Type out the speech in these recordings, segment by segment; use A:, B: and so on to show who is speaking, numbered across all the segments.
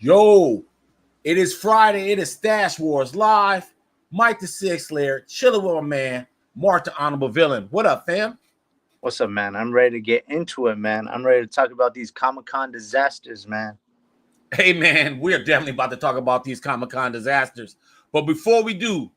A: Yo, it is Friday. It is Stash Wars Live. Mike the Sig Slayer, chilling with my man, Mark the Honorable Villain. What up, fam?
B: What's up, man? I'm ready to get into it, man. I'm ready to talk about these Comic-Con disasters, man.
A: Hey, man, we are definitely about to talk about these Comic-Con disasters. But before we do,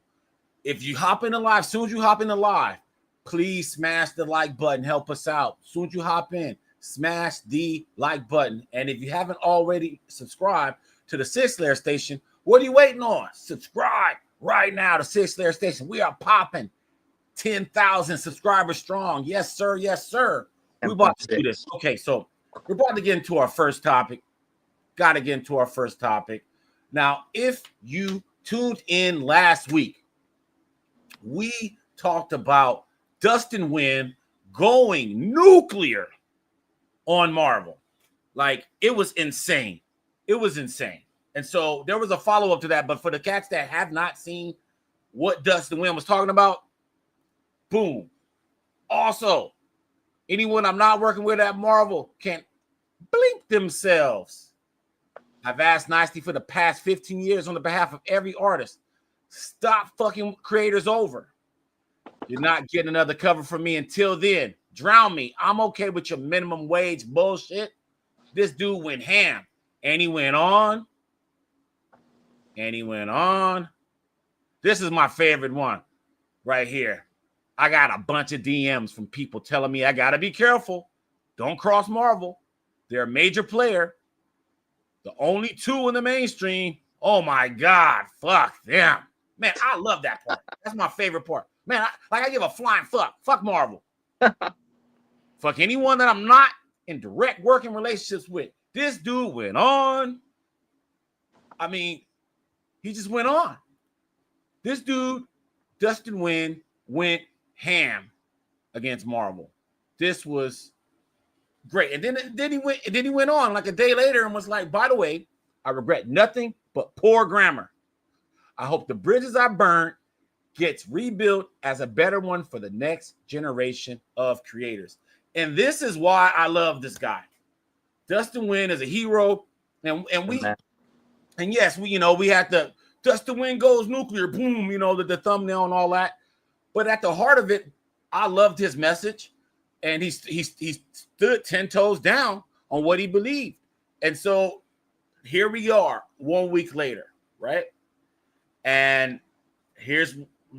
A: if you hop in the live, as soon as you hop in the live, please smash the like button. Help us out. As soon as you hop in, smash the like button. And if you haven't already subscribed to the Sig Slayer Station, what are you waiting on? Subscribe right now to Sig Slayer Station. We are popping 10,000 subscribers strong. Yes, sir. Yes, sir. We're about to do this. Okay, so we're about to get into our first topic. Got to get into our first topic. Now, if you tuned in last week, we talked about Dustin Nguyen going nuclear on Marvel. Like, it was insane. It was insane. And so there was a follow-up to that. But for the cats that have not seen what Dustin Nguyen was talking about, boom. Also, anyone I'm not working with at Marvel can blink themselves. I've asked nicely for the past 15 years on the behalf of every artist. Stop fucking creators over. You're not getting another cover from me until then. Drown me. I'm okay with your minimum wage bullshit. This dude went ham. And he went on. And he went on. This is my favorite one right here. I got a bunch of DMs from people telling me I got to be careful. Don't cross Marvel. They're a major player. The only two in the mainstream. Oh, my God. Fuck them. Man, I love that part. That's my favorite part. Man, I give a flying fuck. Fuck Marvel. Fuck anyone that I'm not in direct working relationships with. This dude went on. I mean, he just went on. This dude, Dustin Nguyen, went ham against Marvel. This was great. And then he went on like a day later and was like, by the way, I regret nothing but poor grammar. I hope the bridges I burned gets rebuilt as a better one for the next generation of creators. And this is why I love this guy. Dustin Nguyen is a hero. And yes, we had the Dustin Nguyen goes nuclear, boom, the thumbnail and all that. But at the heart of it, I loved his message. And he stood 10 toes down on what he believed. And so here we are 1 week later, right? And here's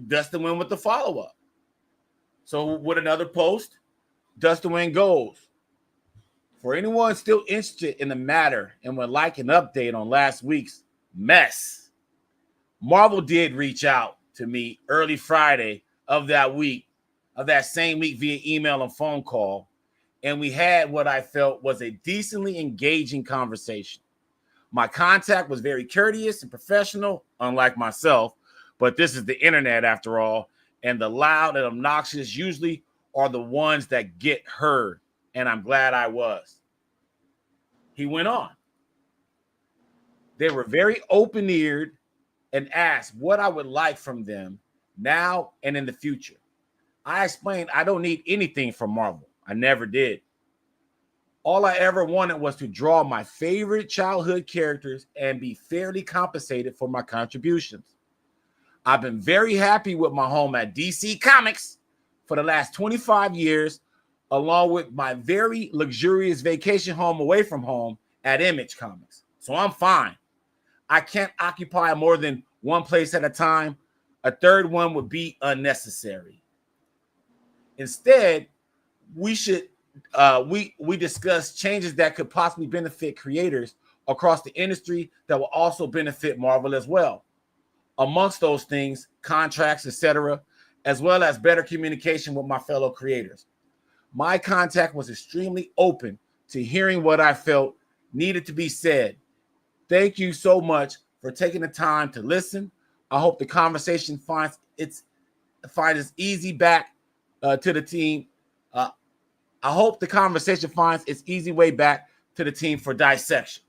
A: Dustin Nguyen with the follow-up. So with another post, Dustin Nguyen goes, for anyone still interested in the matter and would like an update on last week's mess, Marvel did reach out to me early Friday of that same week via email and phone call, and we had what I felt was a decently engaging conversation. My contact was very courteous and professional, unlike myself, but this is the internet after all, and the loud and obnoxious usually are the ones that get heard, and I'm glad I was. He went on. They were very open-eared and asked what I would like from them now and in the future. I explained I don't need anything from Marvel. I never did. All I ever wanted was to draw my favorite childhood characters and be fairly compensated for my contributions. I've been very happy with my home at DC Comics for the last 25 years, along with my very luxurious vacation home away from home at Image Comics. So I'm fine. I can't occupy more than one place at a time. A third one would be unnecessary. Instead, we discuss changes that could possibly benefit creators across the industry that will also benefit Marvel as well. Amongst those things, contracts, etc., as well as better communication with my fellow creators. My contact was extremely open to hearing what I felt needed to be said. Thank you so much for taking the time to listen. I hope the conversation finds its easy back to the team. I hope the conversation finds its easy way back to the team for dissection.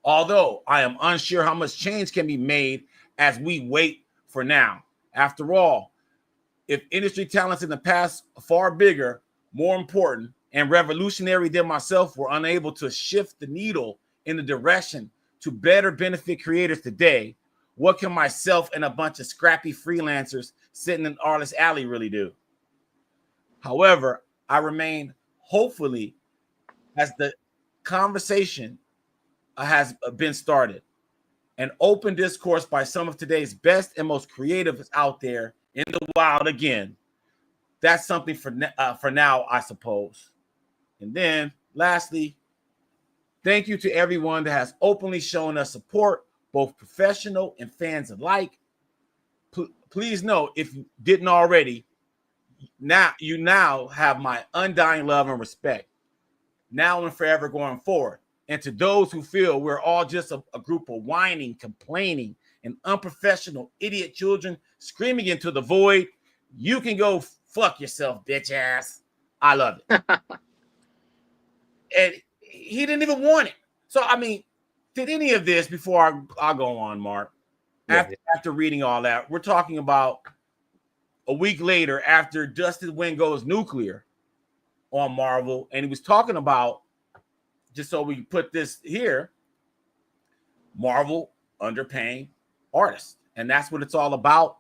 A: Although I am unsure how much change can be made as we wait for now. After all, if industry talents in the past far bigger, more important, and revolutionary than myself were unable to shift the needle in the direction to better benefit creators today, what can myself and a bunch of scrappy freelancers sitting in Artist Alley really do? However, I remain hopefully as the conversation has been started, an open discourse by some of today's best and most creative out there in the wild again. That's something for now, I suppose. And then lastly, thank you to everyone that has openly shown us support, both professional and fans alike. Please know, if you didn't already, you now have my undying love and respect, now and forever going forward. And to those who feel we're all just a group of whining, complaining, and unprofessional idiot children screaming into the void, you can go fuck yourself, bitch ass. I love it. And he didn't even want it. So, I mean, did any of this, before I go on, Mark, after reading all that, we're talking about a week later after Dustin Nguyen goes nuclear on Marvel, and he was talking about, just so we put this here, Marvel underpaying artists. And that's what it's all about.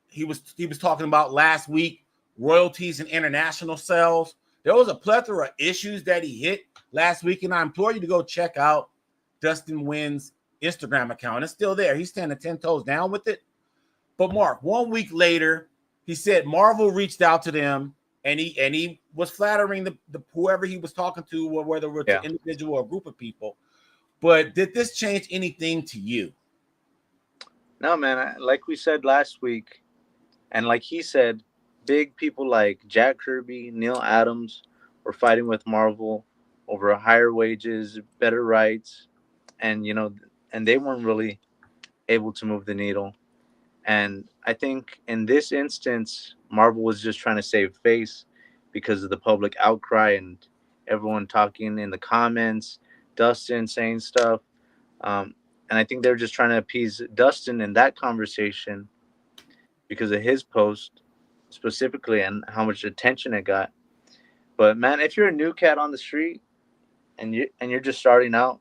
A: He was talking about last week, royalties and international sales. There was a plethora of issues that he hit last week, and I implore you to go check out Dustin Nguyen's Instagram account. It's still there. He's standing 10 toes down with it. But Mark, 1 week later, he said Marvel reached out to them, and he was flattering the whoever he was talking to, whether it was an individual or a group of people. But did this change anything to you?
B: No, man. Like we said last week, and like he said, big people like Jack Kirby, Neil Adams were fighting with Marvel over higher wages, better rights, and and they weren't really able to move the needle. And I think in this instance, Marvel was just trying to save face because of the public outcry and everyone talking in the comments, Dustin saying stuff. And I think they're just trying to appease Dustin in that conversation because of his post specifically and how much attention it got. But man, if you're a new cat on the street and you're just starting out,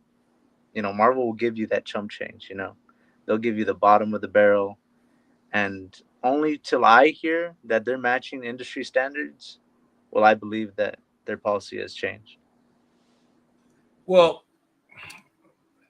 B: Marvel will give you that chump change. They'll give you the bottom of the barrel. And only till I hear that they're matching industry standards will I believe that their policy has changed.
A: Well,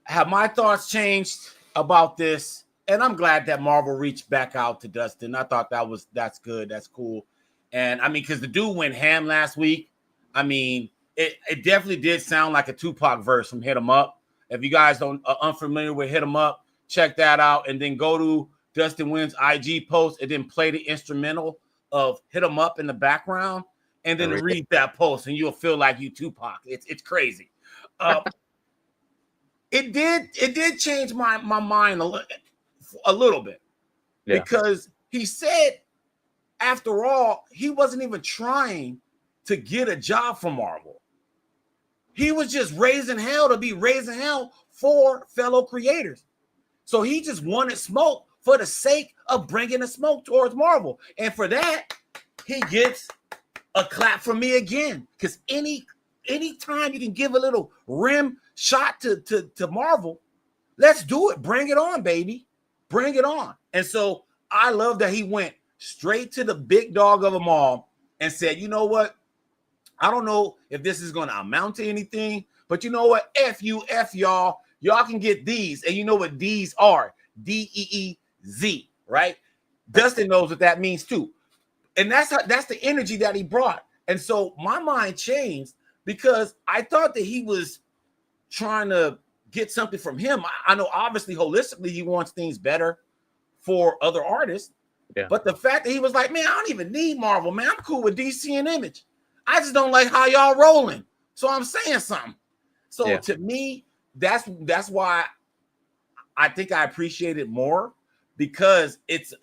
A: have my thoughts changed about this? And I'm glad that Marvel reached back out to Dustin. I thought that's good. That's cool. And I mean, because the dude went ham last week. I mean, it definitely did sound like a Tupac verse from Hit 'Em Up. If you guys are unfamiliar with Hit 'Em Up, check that out. And then go to Dustin Nguyen's IG post and then play the instrumental of Hit 'Em Up in the background. And then read that post and you'll feel like you Tupac. It's crazy. It did change my mind a little bit, because he said, after all, he wasn't even trying to get a job from Marvel. He was just raising hell to be raising hell for fellow creators. So he just wanted smoke for the sake of bringing the smoke towards Marvel. And for that, he gets a clap from me again. Because any time you can give a little rim shot to Marvel, let's do it. Bring it on, baby. Bring it on. And so I love that he went straight to the big dog of them all and said, you know what? I don't know if this is going to amount to anything, but you know what? F you, F y'all. Y'all can get these. And you know what these are? DEEZ, right? Dustin knows what that means too. And that's the energy that he brought. And so my mind changed, because I thought that he was trying to get something from him. I know obviously holistically he wants things better for other artists. Yeah. But the fact that he was like, man, I don't even need Marvel, man. I'm cool with DC and Image. I just don't like how y'all rolling. So I'm saying something. So to me, that's why I think I appreciate it more, because it's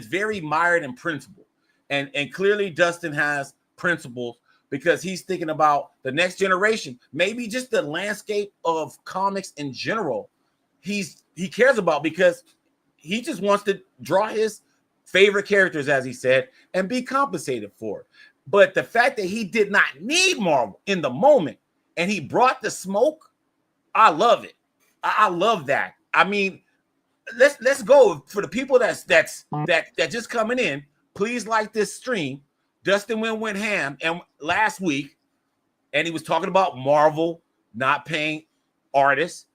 A: very mired in principle. And clearly Dustin has principles, because he's thinking about the next generation, maybe just the landscape of comics in general. He cares about, because he just wants to draw his favorite characters, as he said, and be compensated for it. But the fact that he did not need Marvel in the moment, and he brought the smoke I love it. I love that. I mean, let's go for the people that just coming in. Please like this stream. Dustin went ham and last week, and he was talking about Marvel not paying artists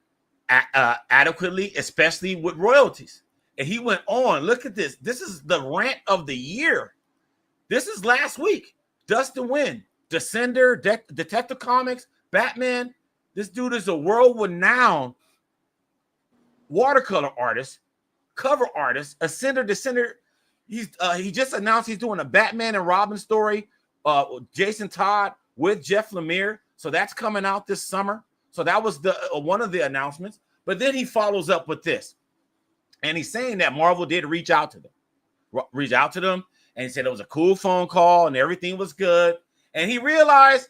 A: adequately, especially with royalties. And he went on. Look at this. This is the rant of the year. This is last week. Dustin Nguyen, Descender, Detective Comics, Batman. This dude is a world-renowned watercolor artist, cover artist, Ascender, Descender. He just announced he's doing a Batman and Robin story, Jason Todd with Jeff Lemire. So that's coming out this summer. So that was the one of the announcements. But then he follows up with this, and he's saying that Marvel did reach out to them, and he said it was a cool phone call and everything was good. And he realized,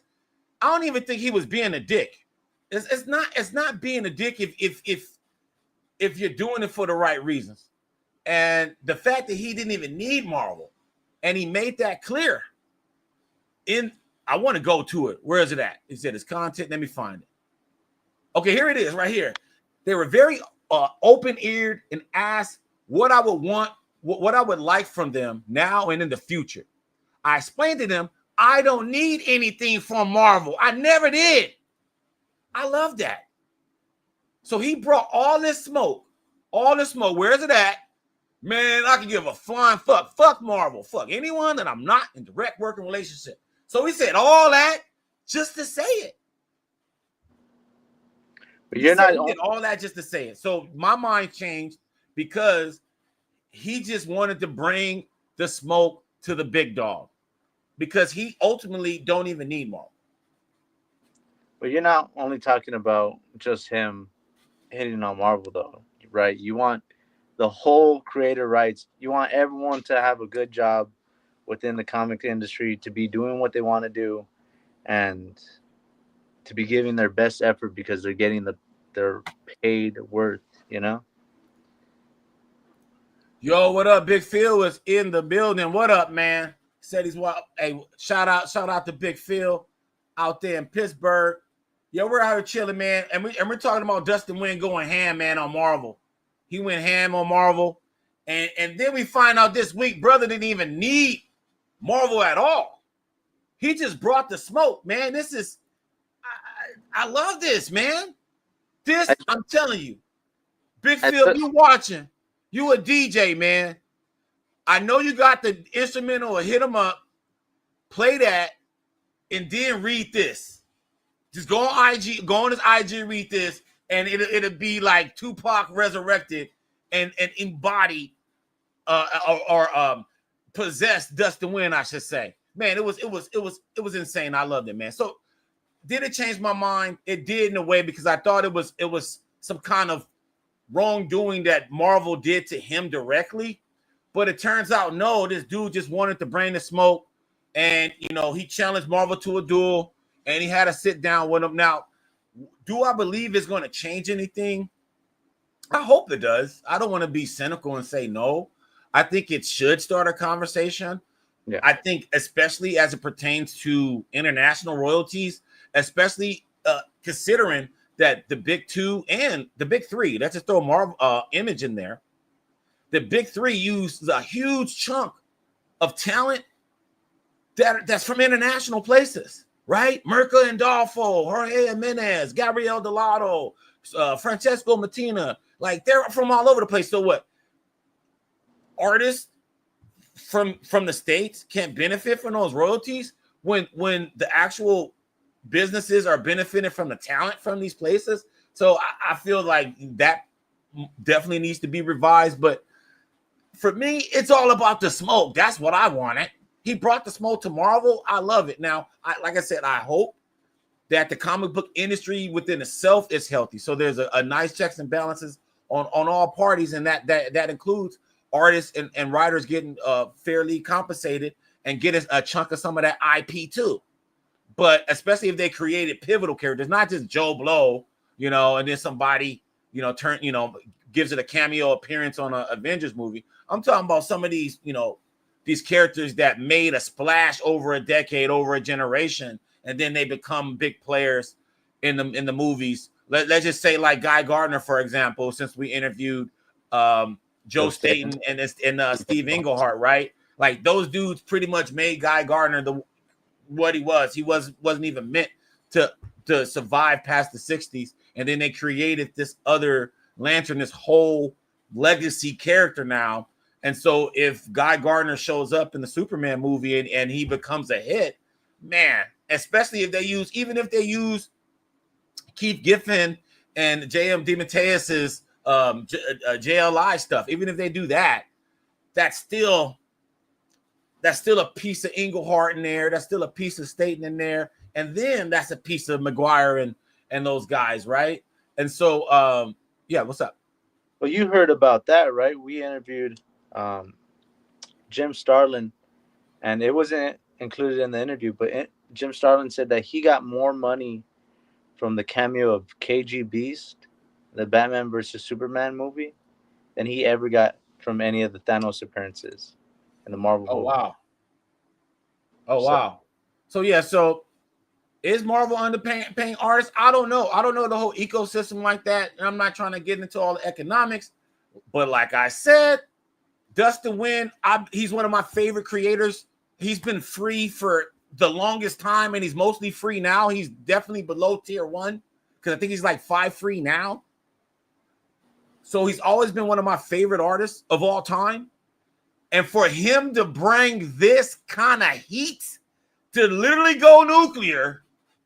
A: I don't even think he was being a dick. It's not being a dick if you're doing it for the right reasons. And the fact that he didn't even need Marvel, and he made that clear. I want to go to it. Where is it at? He said his content. Let me find it. Okay, here it is, right here. They were very open-eared and asked what I would want, what I would like from them now and in the future. I explained to them, I don't need anything from Marvel. I never did. I love that. So he brought all this smoke. Where is it at? Man, I can give a flying fuck. Fuck Marvel. Fuck anyone that I'm not in direct working relationship. So he said all that just to say it.
B: But you're not
A: did all that just to say it. So my mind changed because he just wanted to bring the smoke to the big dog, because he ultimately don't even need Marvel.
B: But you're not only talking about just him hitting on Marvel, though, right? You want the whole creator rights. You want everyone to have a good job within the comic industry, to be doing what they want to do, and to be giving their best effort because they're getting their paid worth, you know?
A: Yo, what up? Big Phil is in the building. What up, man? Said he's what? Hey, shout out to Big Phil out there in Pittsburgh. Yo, we're out here chilling, man, and we're talking about Dustin Nguyen going ham, man, on Marvel. He went ham on Marvel, and then we find out this week, brother didn't even need Marvel at all. He just brought the smoke, man. This is, I love this, man. I'm telling you, Big Phil, you watching? You a DJ, man. I know you got the instrumental or hit him up, play that, and then read this. Just go on IG, go on his IG, read this, and it'll be like Tupac resurrected and embody or possessed Dustin Nguyen, I should say. Man, it was insane. I loved it, man. So did it change my mind? It did in a way, because I thought it was some kind of wrongdoing that Marvel did to him directly. But it turns out, no, this dude just wanted to bring the smoke, and he challenged Marvel to a duel, and he had to sit down with him. Now, do I believe it's going to change anything? I hope it does. I don't want to be cynical and say no. I think it should start a conversation. Yeah. I think, especially as it pertains to international royalties, especially considering that the big two and the big three, let's just throw Marvel Image in there. The big three use a huge chunk of talent that's from international places, right? Mirka Andolfo, Jorge Jimenez, Gabriel Delado, Francesco Mattina, like they're from all over the place. So what? Artists from the States can't benefit from those royalties when the actual businesses are benefiting from the talent from these places. So I feel like that definitely needs to be revised. But for me, it's all about the smoke. That's what I wanted. He brought the smoke to Marvel. I love it. Now, like I said, I hope that the comic book industry within itself is healthy. So there's a nice checks and balances on all parties, and that includes artists and writers getting fairly compensated and get a chunk of some of that IP too. But especially if they created pivotal characters, not just Joe Blow, and then somebody, gives it a cameo appearance on an Avengers movie. I'm talking about some of these, these characters that made a splash over a decade, over a generation, and then they become big players in the movies let's just say like Guy Gardner, for example, since we interviewed Joe Staten and Steve Englehart, right? Like those dudes pretty much made Guy Gardner what he was. He wasn't even meant to survive past the 60s, and then they created this other Lantern, this whole legacy character now. And so if Guy Gardner shows up in the Superman movie and he becomes a hit, man, especially if they use Keith Giffen and J.M. DeMatteis's JLI stuff, even if they do that, that's still a piece of Englehart in there. That's still a piece of Staten in there. And then that's a piece of McGuire and those guys, right? And so, yeah, what's up?
B: Well, you heard about that, right? We interviewed Jim Starlin, and it wasn't included in the interview, but Jim Starlin said that he got more money from the cameo of KG Beast, the Batman versus Superman movie, than he ever got from any of the Thanos appearances in the Marvel movie.
A: Wow. Wow. So yeah, so is Marvel underpaying artists? I don't know. I don't know the whole ecosystem like that. And I'm not trying to get into all the economics. But like I said, Dustin Nguyen, he's one of my favorite creators. He's been free for the longest time, and he's mostly free now. He's definitely below tier 1 because I think he's like 5 free now. So he's always been one of my favorite artists of all time. And for him to bring this kind of heat to literally go nuclear,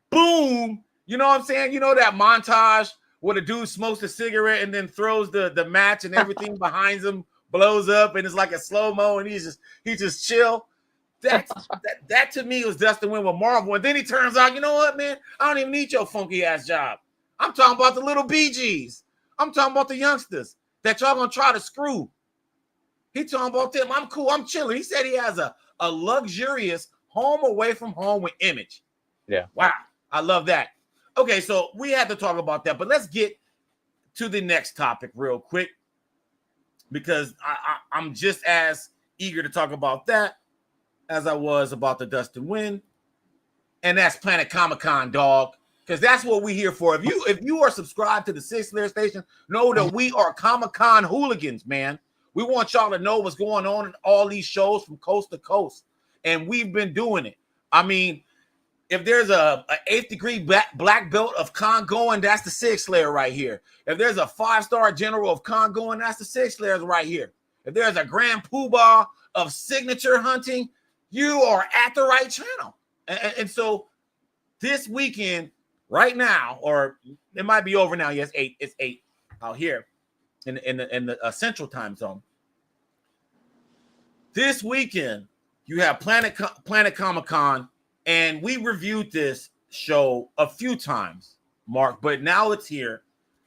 A: boom, you know what I'm saying? You know that montage where the dude smokes a cigarette and then throws the match and everything behind him blows up and it's like a slow-mo and he's just chill. That to me was Dustin Nguyen with Marvel. And then he turns out, you know what, man? I don't even need your funky ass job. I'm talking about the little BGs. I'm talking about the youngsters that y'all gonna try to screw. He talking about them. I'm cool. I'm chilling. He said he has a luxurious home away from home with Image.
B: Yeah.
A: Wow. I love that. Okay, so we had to talk about that, but let's get to the next topic real quick because I'm just as eager to talk about that as I was about the Dustin Nguyen, and that's Planet Comic-Con, dog, because that's what we're here for. If you are subscribed to the Sig Slayers station, know that we are Comic-Con hooligans, man. We want y'all to know what's going on in all these shows from coast to coast, and we've been doing it. I mean, if there's a 8th degree black belt of con going, that's the Sig Slayer right here. If there's a 5-star general of con going, that's the Sig Slayers right here. If there's a grand poobah of signature hunting, you are at the right channel. And so this weekend, right now, or it might be over now. Yes, 8. It's 8 out here in the Central Time Zone. This weekend, you have Planet Comic-Con, and we reviewed this show a few times, Mark, but now it's here.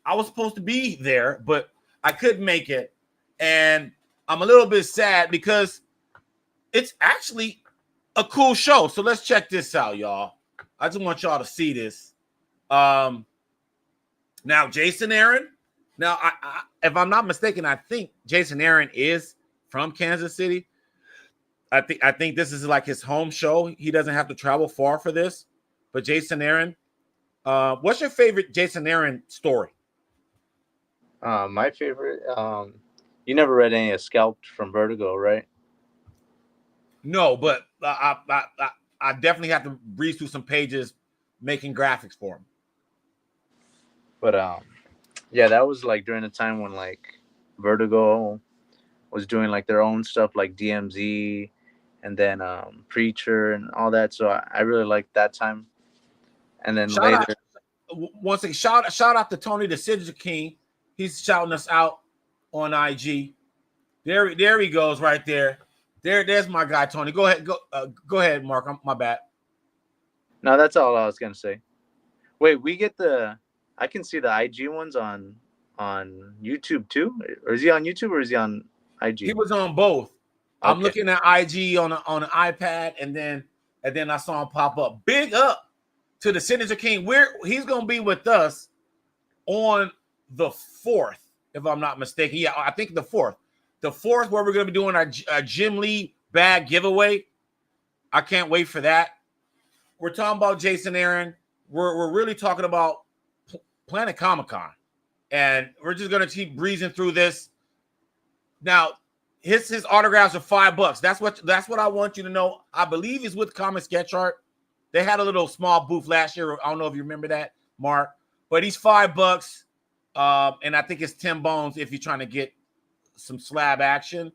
A: I was supposed to be there, but I couldn't make it, and I'm a little bit sad because it's actually a cool show. So let's check this out, y'all. I just want y'all to see this. Now, Jason Aaron. Now, I if I'm not mistaken, I think Jason Aaron is from Kansas City. I think this is like his home show. He doesn't have to travel far for this. But Jason Aaron, what's your favorite Jason Aaron story?
B: My favorite. You never read any of Scalped from Vertigo, right?
A: No, but I definitely have to breeze through some pages making graphics for him.
B: But yeah, that was like during the time when like Vertigo was doing like their own stuff like DMZ and then Preacher and all that. So I really liked that time. And then later,
A: once again, shout out to Tony the Signature King. He's shouting us out on IG. There he goes right there. There's my guy Tony. Go ahead, Mark. My bad.
B: No, that's all I was gonna say. Wait, I can see the IG ones on YouTube too. Or is he on YouTube or is he on IG?
A: He was on both. Okay. I'm looking at IG on an iPad, and then I saw him pop up. Big up to the Signature King. He's gonna be with us on the 4th, if I'm not mistaken. Yeah, I think the 4th. The 4th, where we're gonna be doing our Jim Lee bag giveaway. I can't wait for that. We're talking about Jason Aaron. We're really talking about Planet Comic-Con. And we're just gonna keep breezing through this. Now, his autographs are $5. That's what I want you to know. I believe he's with Comic Sketch Art. They had a little small booth last year. I don't know if you remember that, Mark. But he's $5. And I think it's 10 bones if you're trying to get some slab action.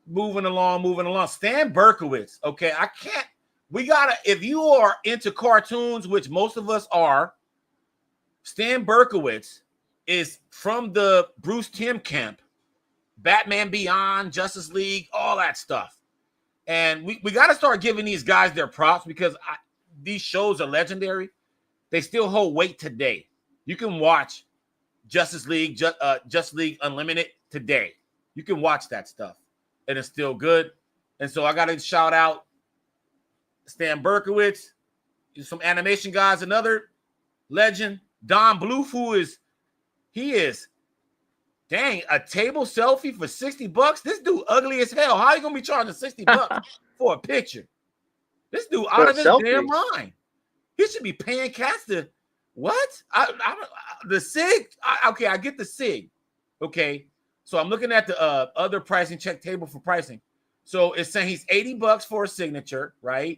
A: Moving along. Stan Berkowitz. Okay, if you are into cartoons, which most of us are, Stan Berkowitz is from the Bruce Timm camp, Batman Beyond, Justice League, all that stuff. And we got to start giving these guys their props because these shows are legendary. They still hold weight today. You can watch Justice League Unlimited today. You can watch that stuff, and it's still good. And so I got to shout out Stan Berkowitz, some animation guys, another legend, Don Bluth, he is a table selfie for $60. This dude ugly as hell. How are you gonna be charging $60 for a picture? This dude out of his damn mind. He should be paying cats to what? The Sig. Okay, I get the Sig. Okay, so I'm looking at the other pricing check table for pricing. So it's saying he's $80 for a signature, right?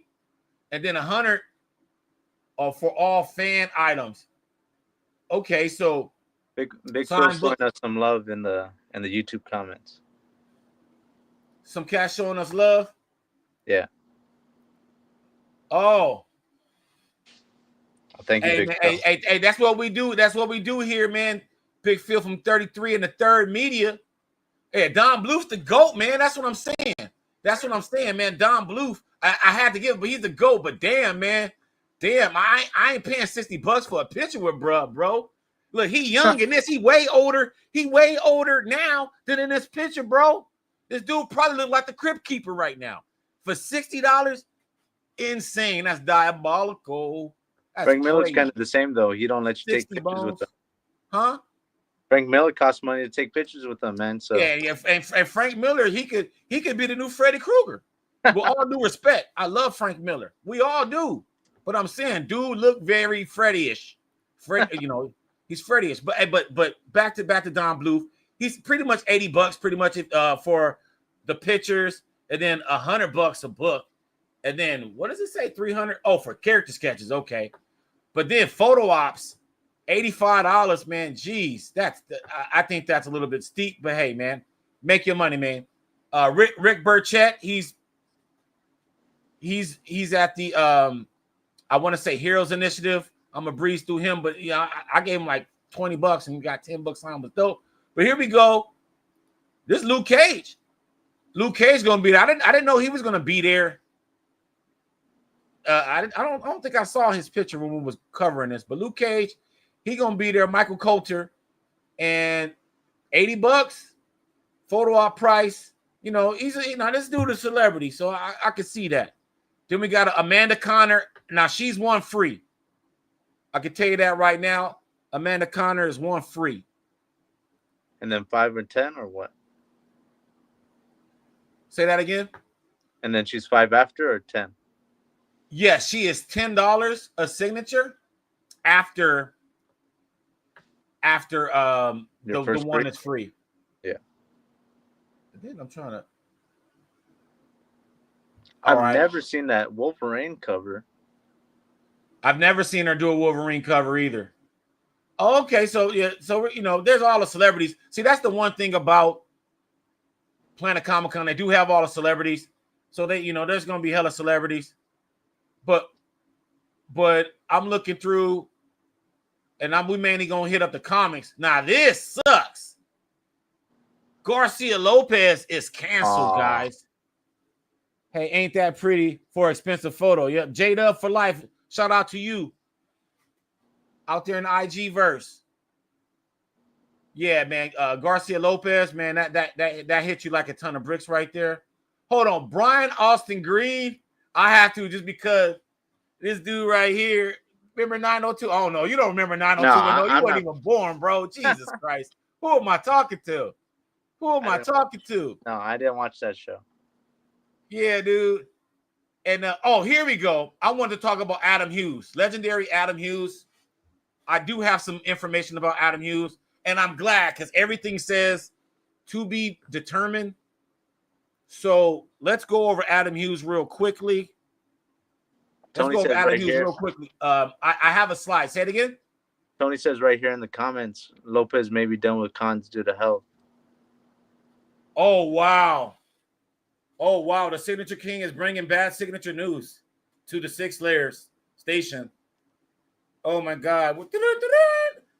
A: And then $100 for all fan items. Okay, so
B: Big Phil showing us some love in the YouTube comments.
A: Some cats showing us love.
B: Yeah.
A: Oh.
B: Thank you, Big Phil.
A: Hey, that's what we do. That's what we do here, man. Big Phil from 33 and the Third Media. Hey, Don Bluth's the GOAT, man. That's what I'm saying. Man. Don Bluth. I had to give him, but he's the GOAT. But damn, man. Damn, I ain't paying $60 for a picture with bro. Look, he young in this. He way older. He way older now than in this picture, bro. This dude probably look like the Crypt Keeper right now. For $60, insane. That's diabolical. That's
B: Frank Miller's kind of the same, though. He don't let you take pictures with them.
A: Huh?
B: Frank Miller costs money to take pictures with them, man. So
A: yeah. And Frank Miller, he could be the new Freddy Krueger. With all due respect, I love Frank Miller. We all do. But I'm saying, dude, look very Freddy-ish. He's Freddy-ish. But back to Don Bluth. He's pretty much $80, pretty much for the pictures, and then $100 a book, and then what does it say? $300? Oh, for character sketches, okay. But then photo ops, $85, man. Jeez, I think that's a little bit steep. But hey, man, make your money, man. Rick Burchett, he's at the I want to say Heroes Initiative. I'm gonna breeze through him, but I gave him like $20 and he got $10 on was dope. But here we go. This Luke Cage. Luke Cage gonna be there. I didn't know he was gonna be there. I don't think I saw his picture when we was covering this, but Luke Cage, he gonna be there. Michael Coulter, and $80 photo op price. This dude is a celebrity, so I can see that. Then we got Amanda Connor. Now she's one free. I can tell you that right now. Amanda Connor is one free.
B: And then 5 or 10 or what?
A: Say that again.
B: And then she's 5 after or 10?
A: Yes, she is $10 a signature after the one that's free.
B: Yeah.
A: And then I'm trying to.
B: I've never seen that Wolverine cover.
A: I've never seen her do a Wolverine cover either. Oh, okay, so yeah, so there's all the celebrities. See, that's the one thing about Planet Comic-Con. They do have all the celebrities, so they, there's gonna be hella celebrities. But I'm looking through, and we mainly gonna hit up the comics. Now this sucks. Garcia Lopez is canceled, guys. Hey, ain't that pretty for expensive photo? Yep, J-Dub for life. Shout out to you out there in the IG verse. Yeah, man. Garcia Lopez, man, that hit you like a ton of bricks right there. Hold on, Brian Austin Green. I have to just because this dude right here. Remember 902? Oh no, you don't remember 902. No, you weren't even born, bro. Jesus Christ. Who am I talking to? No,
B: I didn't watch that show.
A: Yeah, dude. And here we go. I wanted to talk about Adam Hughes, legendary Adam Hughes. I do have some information about Adam Hughes, and I'm glad because everything says to be determined. So let's go over Adam Hughes real quickly.
B: Tony says right here.
A: Real quickly. I have a slide. Say it again.
B: Tony says right here in the comments, Lopez may be done with cons due to health.
A: Oh, wow. Oh, wow. The Signature King is bringing bad signature news to the Sig Slayers station. Oh, my God.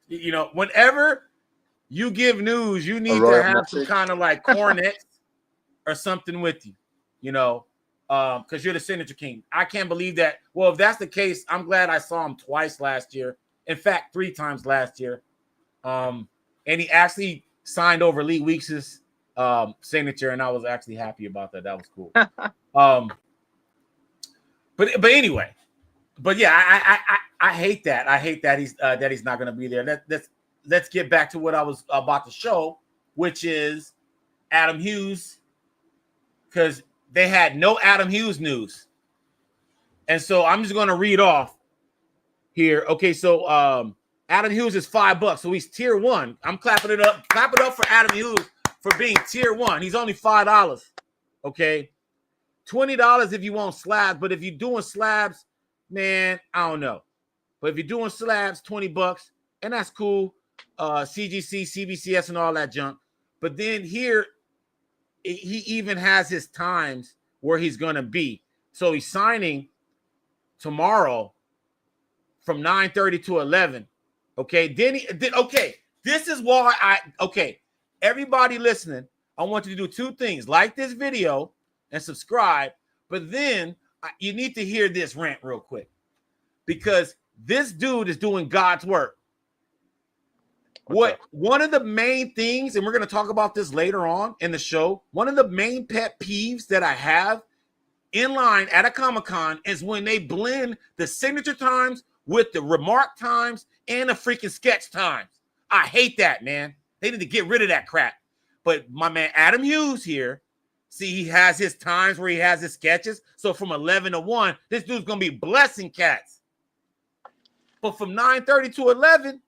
A: You know, whenever you give news, you need to have some kind of like cornets or something with you, you know, because you're the Signature King. I can't believe that. Well, if that's the case, I'm glad I saw him twice last year. In fact, 3 times last year. And he actually signed over Lee Weeks' signature, and I was actually happy about that. That was cool. But anyway, but yeah, I hate that. I hate that he's not going to be there. Let's get back to what I was about to show, which is Adam Hughes, because they had no Adam Hughes news. And so I'm just going to read off here. Okay, so Adam Hughes is $5, so he's tier 1. I'm clapping it up. Clap it up for Adam Hughes for being tier 1. He's only $5. Okay, $20 if you want slabs, but if you're doing slabs, man, I don't know. But if you're doing slabs, $20, and that's cool. CGC, CBCS, and all that junk. But then here, he even has his times where he's gonna be. So he's signing tomorrow from 9:30 to 11. Okay. Okay. This is why everybody listening, I want you to do 2 things. Like this video and subscribe. But then you need to hear this rant real quick. Because this dude is doing God's work. One of the main things, and we're going to talk about this later on in the show, one of the main pet peeves that I have in line at a Comic-Con is when they blend the signature times with the remark times and the freaking sketch times. I hate that, man. They need to get rid of that crap. But my man Adam Hughes here, see, he has his times where he has his sketches. So from 11 to 1, this dude's going to be blessing cats. But from 9:30 to 11,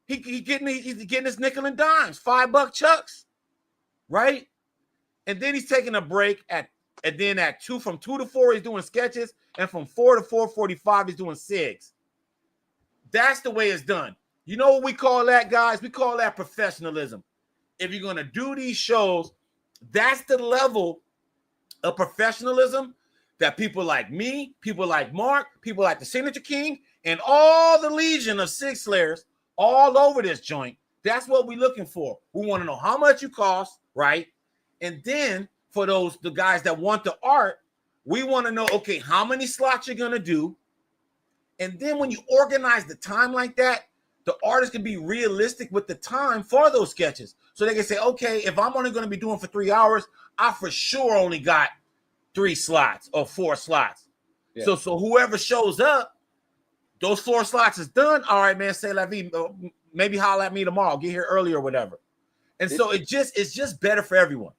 A: he's getting his nickel and dimes, $5 chucks, right? And then he's taking a break and then at 2 from 2 to 4 he's doing sketches, and from 4 to 4:45 he's doing SIGs. That's the way it's done. You know what we call that, guys? We call that professionalism. If you're gonna do these shows, that's the level of professionalism that people like me, people like Mark, people like the Signature King, and all the legion of Sig Slayers all over this joint. That's what we're looking for. We want to know how much you cost, right? And then for the guys that want the art, we want to know, okay, how many slots you're going to do. And then when you organize the time like that, the artist can be realistic with the time for those sketches. So they can say, okay, if I'm only going to be doing for 3 hours, I for sure only got 3 slots or 4 slots. Yeah. So whoever shows up, those 4 slots is done. All right, man, say la vie. Maybe holler at me tomorrow. Get here early or whatever. And so it's just better for everyone.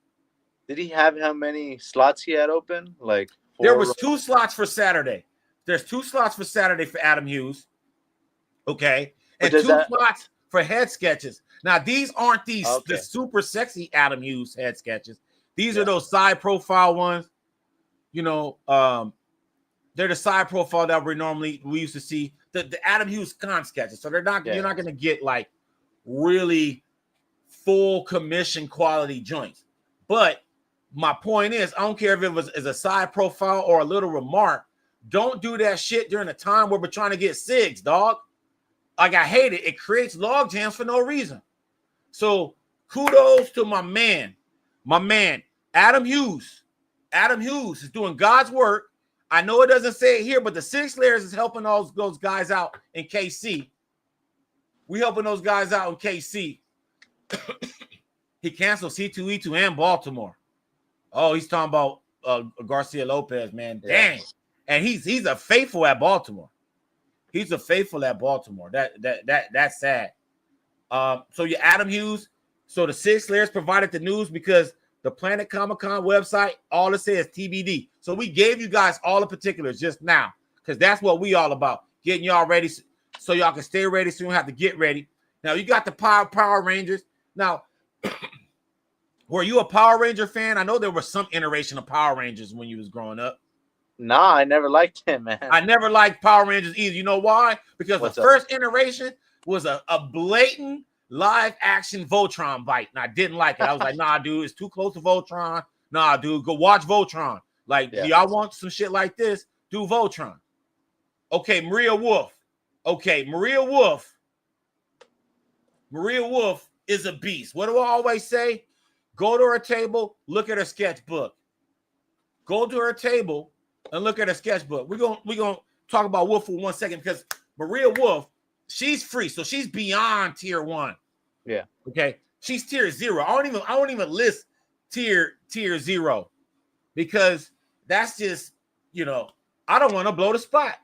B: Did he have how many slots he had open? Like 4?
A: There was 2 slots for Saturday. There's 2 slots for Saturday for Adam Hughes. Okay. And 2 slots for head sketches. Now, these aren't the super sexy Adam Hughes head sketches. These are those side profile ones. You know, they're the side profile that we used to see. The Adam Hughes con sketches. So you're not going to get like really full commission quality joints. But my point is, I don't care if it was as a side profile or a little remark. Don't do that shit during a time where we're trying to get SIGs, dog. Like, I hate it. It creates log jams for no reason. So kudos to my man, Adam Hughes. Adam Hughes is doing God's work. I know it doesn't say it here, but the Sig Slayers is helping those guys out in KC. We helping those guys out in KC. He canceled C2E2 and Baltimore. Oh, he's talking about Garcia Lopez, man. Dang. And he's a faithful at Baltimore. He's a faithful at Baltimore. That's sad. So your Adam Hughes. So the Sig Slayers provided the news because the Planet Comic-Con website, all it says TBD. So we gave you guys all the particulars just now because that's what we all about. Getting y'all ready so y'all can stay ready so you don't have to get ready. Now, you got the Power Rangers. Now, were you a Power Ranger fan? I know there was some iteration of Power Rangers when you was growing up.
B: Nah, I never liked him, man.
A: I never liked Power Rangers either. You know why? Because
B: What's
A: the
B: up?
A: first iteration was a blatant live action Voltron bite, and I didn't like it. I was like, nah, dude, it's too close to Voltron. Nah, dude, go watch Voltron. Like,
B: Yeah.
A: y'all want some shit like this? Do Voltron. Okay, Maria Wolf. Okay, Maria Wolf is a beast. What do I always say? Go to her table, look at her sketchbook. Go to her table and look at her sketchbook. We're gonna talk about Wolf for 1 second because Maria Wolf, she's free, so she's beyond tier 1.
B: Yeah.
A: Okay, she's tier 0. I don't even list tier 0 because that's just, you know, I don't want to blow the spot.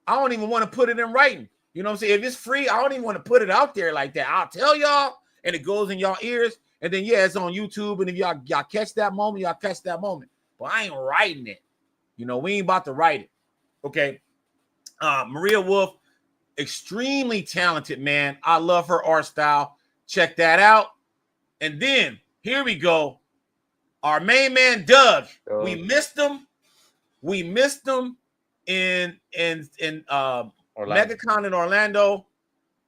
A: I don't even want to put it in writing. You know what I'm saying? If it's free, I don't even want to put it out there like that. I'll tell y'all, and it goes in y'all ears, and then yeah, it's on YouTube. And if y'all catch that moment, y'all catch that moment. But I ain't writing it. You know, we ain't about to write it. Okay. Maria Wolf, extremely talented, man. I love her art style. Check that out. And then here we go. Our main man, Doug. We missed him. We missed him in MegaCon in Orlando.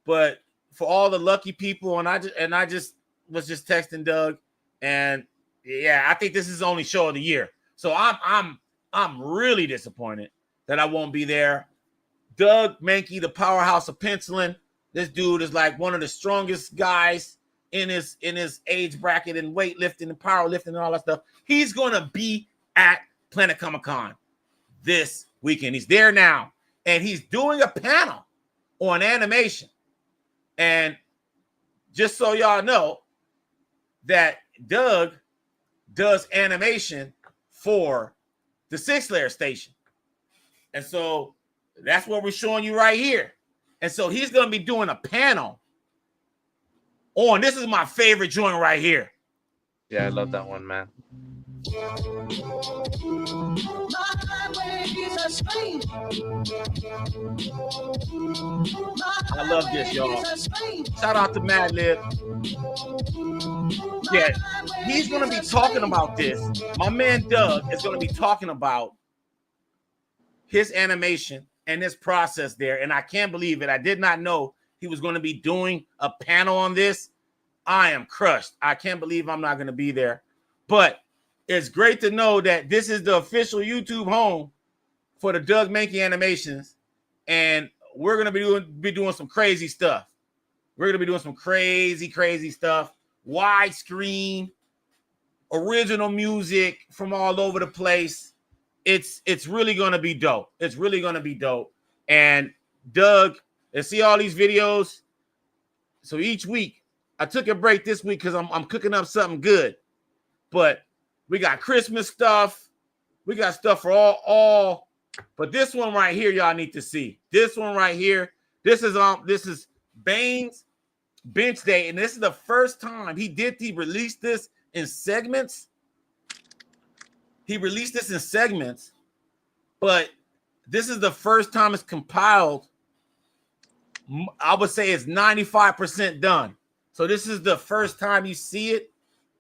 A: But for all the lucky people, and I just was just texting Doug, and yeah, I think this is the only show of the year. So I'm really disappointed that I won't be there. Doug Mahnke, the powerhouse of penciling. This dude is like one of the strongest guys in his age bracket and weightlifting and powerlifting and all that stuff. He's gonna be at Planet Comic-Con this weekend. He's there now, and he's doing a panel on animation. And just so y'all know that Doug does animation for the Sig Slayers station. And so that's what we're showing you right here. And so he's going to be doing a panel on, this is my favorite joint right here.
B: Yeah, I love that one, man.
A: I love this, y'all. Shout out to Mad Lib. Yeah, he's going to be talking about this. My man Doug is going to be talking about his animation and his process there. And I can't believe it. I did not know he was going to be doing a panel on this. I am crushed. I can't believe I'm not going to be there. But it's great to know that this is the official YouTube home for the Doug Mahnke animations. And we're going to be doing some crazy stuff. We're going to be doing some crazy stuff. Widescreen, original music from all over the place. It's really going to be dope. It's really going to be dope. And Doug, and see all these videos. So each week, I took a break this week because I'm cooking up something good. But we got Christmas stuff. We got stuff for all. But this one right here, y'all need to see. This one right here. This is Bane's Bench Day, and this is the first time he released this in segments. He released this in segments, but this is the first time it's compiled. I would say it's 95% done. So this is the first time you see it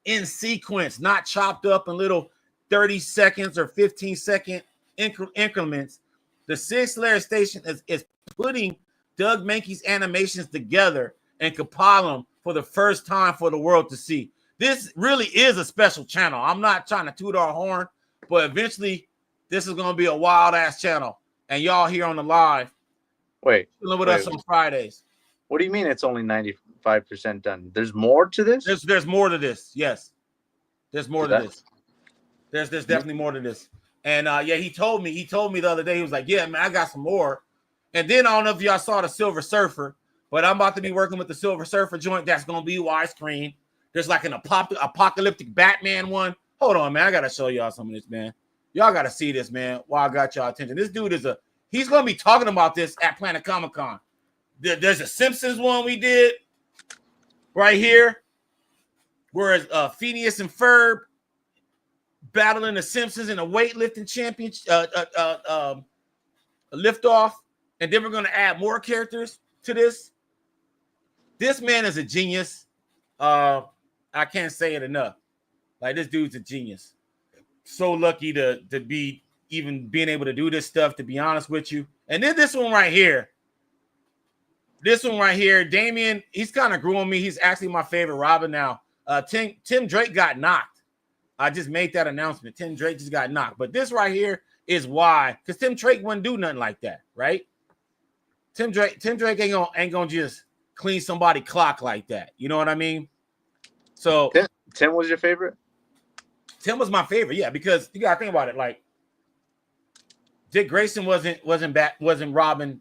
A: in sequence, not chopped up in little 30 seconds or 15-second increments. The Sig Slayers station is putting Doug Mahnke's animations together and compile them for the first time for the world to see. This really is a special channel. I'm not trying to toot our horn, but eventually this is going to be a wild-ass channel. And y'all here on the live.
B: Wait.
A: With us on Fridays.
B: What do you mean it's only 95% done? There's more to this?
A: There's more to this. Yes. There's more to this. There's definitely more to this. And yeah, he told me the other day, he was like, yeah, man, I got some more. And then I don't know if y'all saw the Silver Surfer, but I'm about to be working with the Silver Surfer joint. That's going to be widescreen. There's like an apocalyptic Batman one. Hold on, man. I got to show y'all some of this, man. Y'all got to see this, man. While I got y'all attention. This dude he's going to be talking about this at Planet Comic-Con. There's a Simpsons one we did right here, whereas Phineas and Ferb battling the Simpsons in a weightlifting championship liftoff. and then we're going to add more characters to this. This man is a genius. I can't say it enough. Like, this dude's a genius. So lucky to be even being able to do this stuff, to be honest with you. And then this one right here. Damian, he's kind of grew on me. He's actually my favorite Robin now. Tim Drake got knocked. I just made that announcement. Tim Drake just got knocked. But this right here is why, because Tim Drake wouldn't do nothing like that, right? Tim Drake ain't gonna just clean somebody clock like that. You know what I mean? So
B: Tim was your favorite?
A: Tim was my favorite, yeah, because you gotta think about it. Like, Dick Grayson wasn't Robin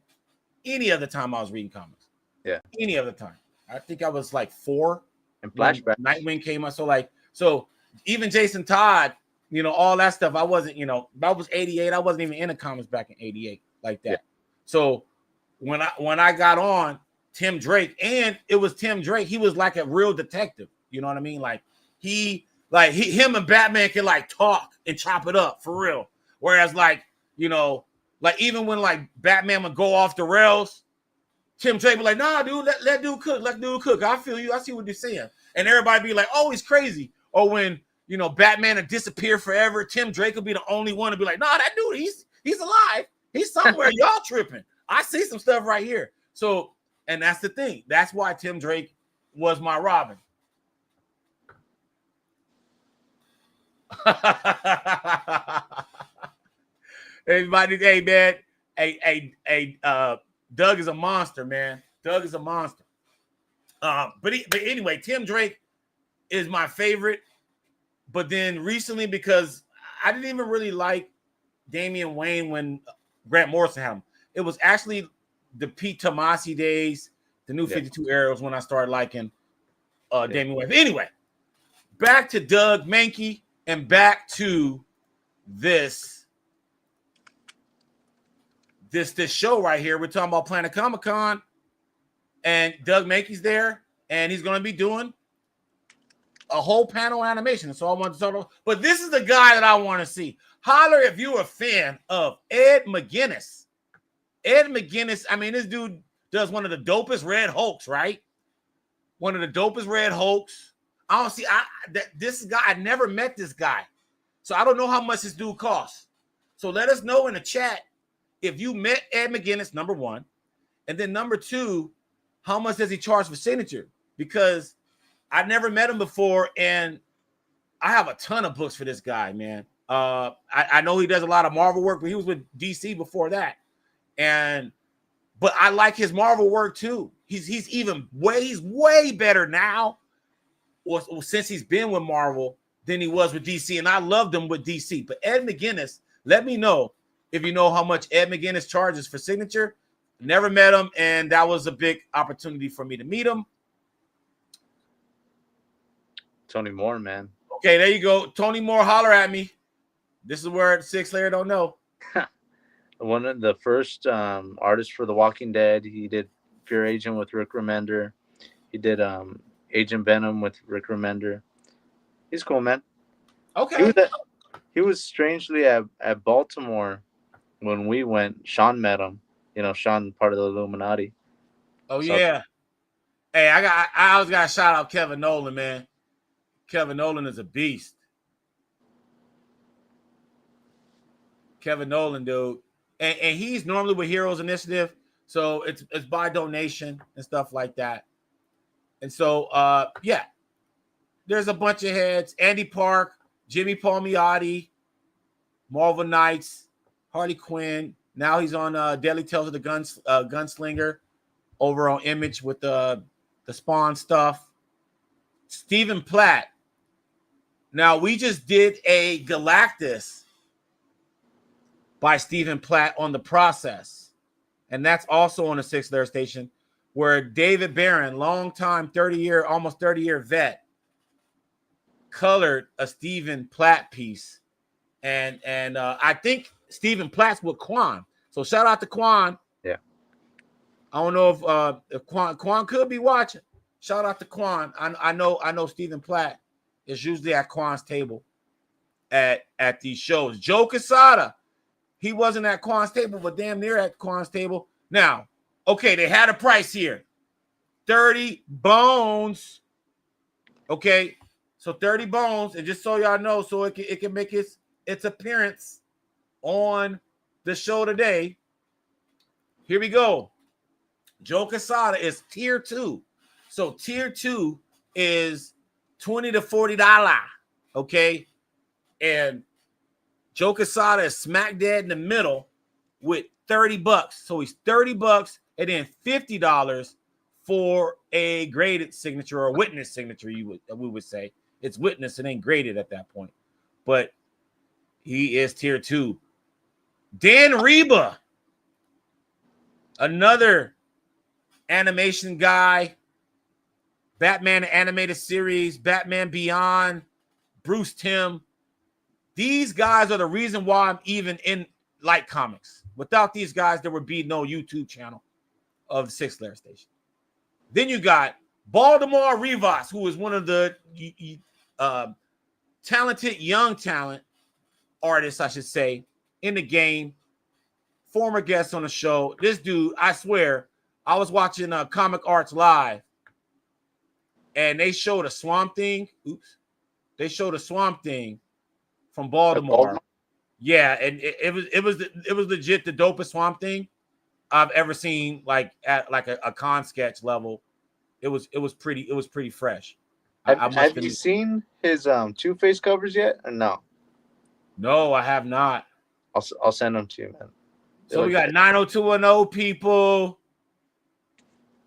A: any other time I was reading comics.
B: Yeah.
A: Any other time. I think I was like 4.
B: And Flashback.
A: Nightwing came out. So even Jason Todd, all that stuff, I wasn't, that was 88. I wasn't even in the comics back in 88 like that. Yeah. So when I got on Tim Drake, and it was Tim Drake, he was like a real detective. You know what I mean? Like him and Batman can like talk and chop it up for real. Whereas like even when like Batman would go off the rails, Tim Drake be like, nah, dude, let dude cook. Let dude cook. I feel you. I see what you're saying. And everybody be like, oh, he's crazy. Or when, Batman would disappear forever, Tim Drake will be the only one to be like, nah, that dude, he's alive. He's somewhere. Y'all tripping. I see some stuff right here. So, and that's the thing. That's why Tim Drake was my Robin. Everybody, hey man, Doug is a monster, man. Doug is a monster. But anyway, Tim Drake is my favorite. But then recently, because I didn't even really like Damian Wayne when Grant Morrison had him, it was actually the Pete Tomasi days, the New 52 eras when I started liking Damian Wayne. But anyway, back to Doug Mahnke and back to this show right here. We're talking about Planet Comic-Con, and Doug Mahnke's there, and he's going to be doing a whole panel animation. So I want to talk about, but this is the guy that I want to see. Holler if you're a fan of Ed McGuinness. Ed McGuinness, I mean, this dude does one of the dopest Red Hulks, right? One of the dopest Red Hulks. I don't see this guy. I never met this guy, so I don't know how much this dude costs. So let us know in the chat if you met Ed McGuinness, number one, and then number two, how much does he charge for signature? Because I never met him before, and I have a ton of books for this guy, man. I know he does a lot of Marvel work, but he was with DC before that, but I like his Marvel work too. He's way better now, or since he's been with Marvel than he was with DC, and I loved him with DC. But Ed McGuinness, let me know if you know how much Ed McGuinness charges for signature. Never met him, and that was a big opportunity for me to meet him.
B: Tony Moore, man.
A: Okay, there you go. Tony Moore, holler at me. This is where Sig Slayer don't know.
B: One of the first artists for The Walking Dead. He did Fear Agent with Rick Remender. He did Agent Venom with Rick Remender. He's cool, man.
A: Okay.
B: He was strangely at Baltimore when we went. Sean met him. Sean, part of the Illuminati.
A: Oh, so, yeah. Hey, I always got to shout out Kevin Nolan, man. Kevin Nolan is a beast. Kevin Nolan, dude. And he's normally with Heroes Initiative, so it's by donation and stuff like that. And so, yeah, there's a bunch of heads. Andy Park, Jimmy Palmiotti, Marvel Knights, Harley Quinn. Now he's on Deadly Tales of the Gunslinger over on Image with the Spawn stuff. Stephen Platt. Now, we just did a Galactus by Stephen Platt on The Process. And that's also on the Sig Slayers station, where David Barron, longtime almost 30-year vet, colored a Stephen Platt piece. And I think Stephen Platt's with Quan. So shout out to Quan.
B: Yeah.
A: I don't know if Quan could be watching. Shout out to Quan. I know Stephen Platt is usually at Quan's table at these shows. Joe Quesada, he wasn't at Quan's table, but damn near at Quan's table. Now, okay, they had a price here. 30 bones. Okay, so 30 bones, and just so y'all know, so it can make its appearance on the show today. Here we go. Joe Quesada is tier 2. So tier 2 is $20 to $40. Okay. And Joe Quesada is smack dead in the middle with $30. So he's $30 and then $50 for a graded signature or a witness signature, we would say. It's witness and ain't graded at that point. But he is tier 2. Dan Reba, another animation guy, Batman animated series, Batman Beyond, Bruce Timm. These guys are the reason why I'm even in Light Comics. Without these guys, there would be no YouTube channel of the Sig Slayers Station. Then you got Baltimore Rivas, who is one of the talented young talent artists, I should say, in the game. Former guest on the show. This dude, I swear, I was watching Comic Arts Live, and they showed a Swamp Thing. They showed a Swamp Thing from Baltimore. Yeah, and it was legit the dopest Swamp Thing I've ever seen, like at like a con sketch level. It was pretty fresh.
B: Have you seen his Two-Face covers yet or no?
A: No, I have not.
B: I'll send them to you, man.
A: So we got 90210 people.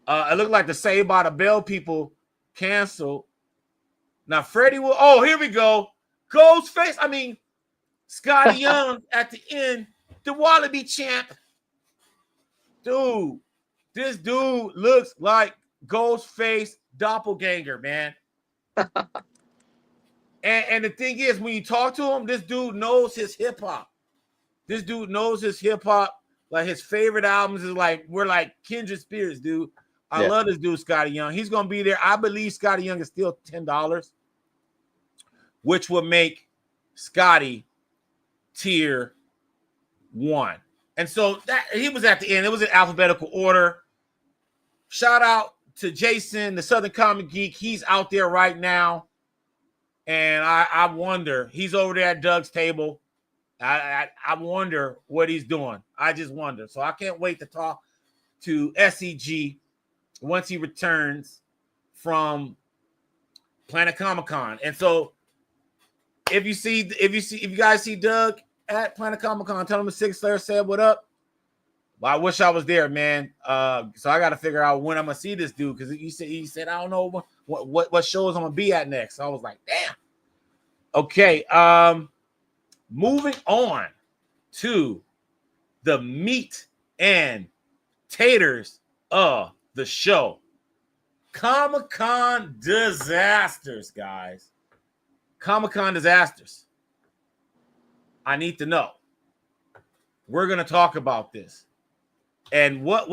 A: It looked like the Saved by the Bell people canceled. Now Freddie will. Oh, here we go. Ghostface. I mean, Scotty Young at the end. The Wallaby champ. Dude, this dude looks like Ghostface doppelganger, man. and the thing is, when you talk to him, this dude knows his hip hop. This dude knows his hip hop. Like his favorite albums is like, we're like kindred spirits, dude. I love this dude, Scotty Young. He's gonna be there. I believe Scotty Young is still $10, which would make Scotty tier 1. And so that he was at the end. It was in alphabetical order. Shout out to Jason, the Southern Comic Geek. He's out there right now. And I wonder, he's over there at Doug's table. I wonder what he's doing. I just wonder. So I can't wait to talk to SEG once he returns from Planet Comic-Con. And so if you guys see Doug at Planet Comic-Con, tell him the Sig Slayers said what up. Well, I wish I was there, man. So I got to figure out when I'm gonna see this dude, because he said I don't know what shows I'm gonna be at next. So I was like, damn. Okay. Moving on to the meat and taters of the show. Comic-Con disasters, guys. Comic-Con disasters. I need to know. We're going to talk about this. And what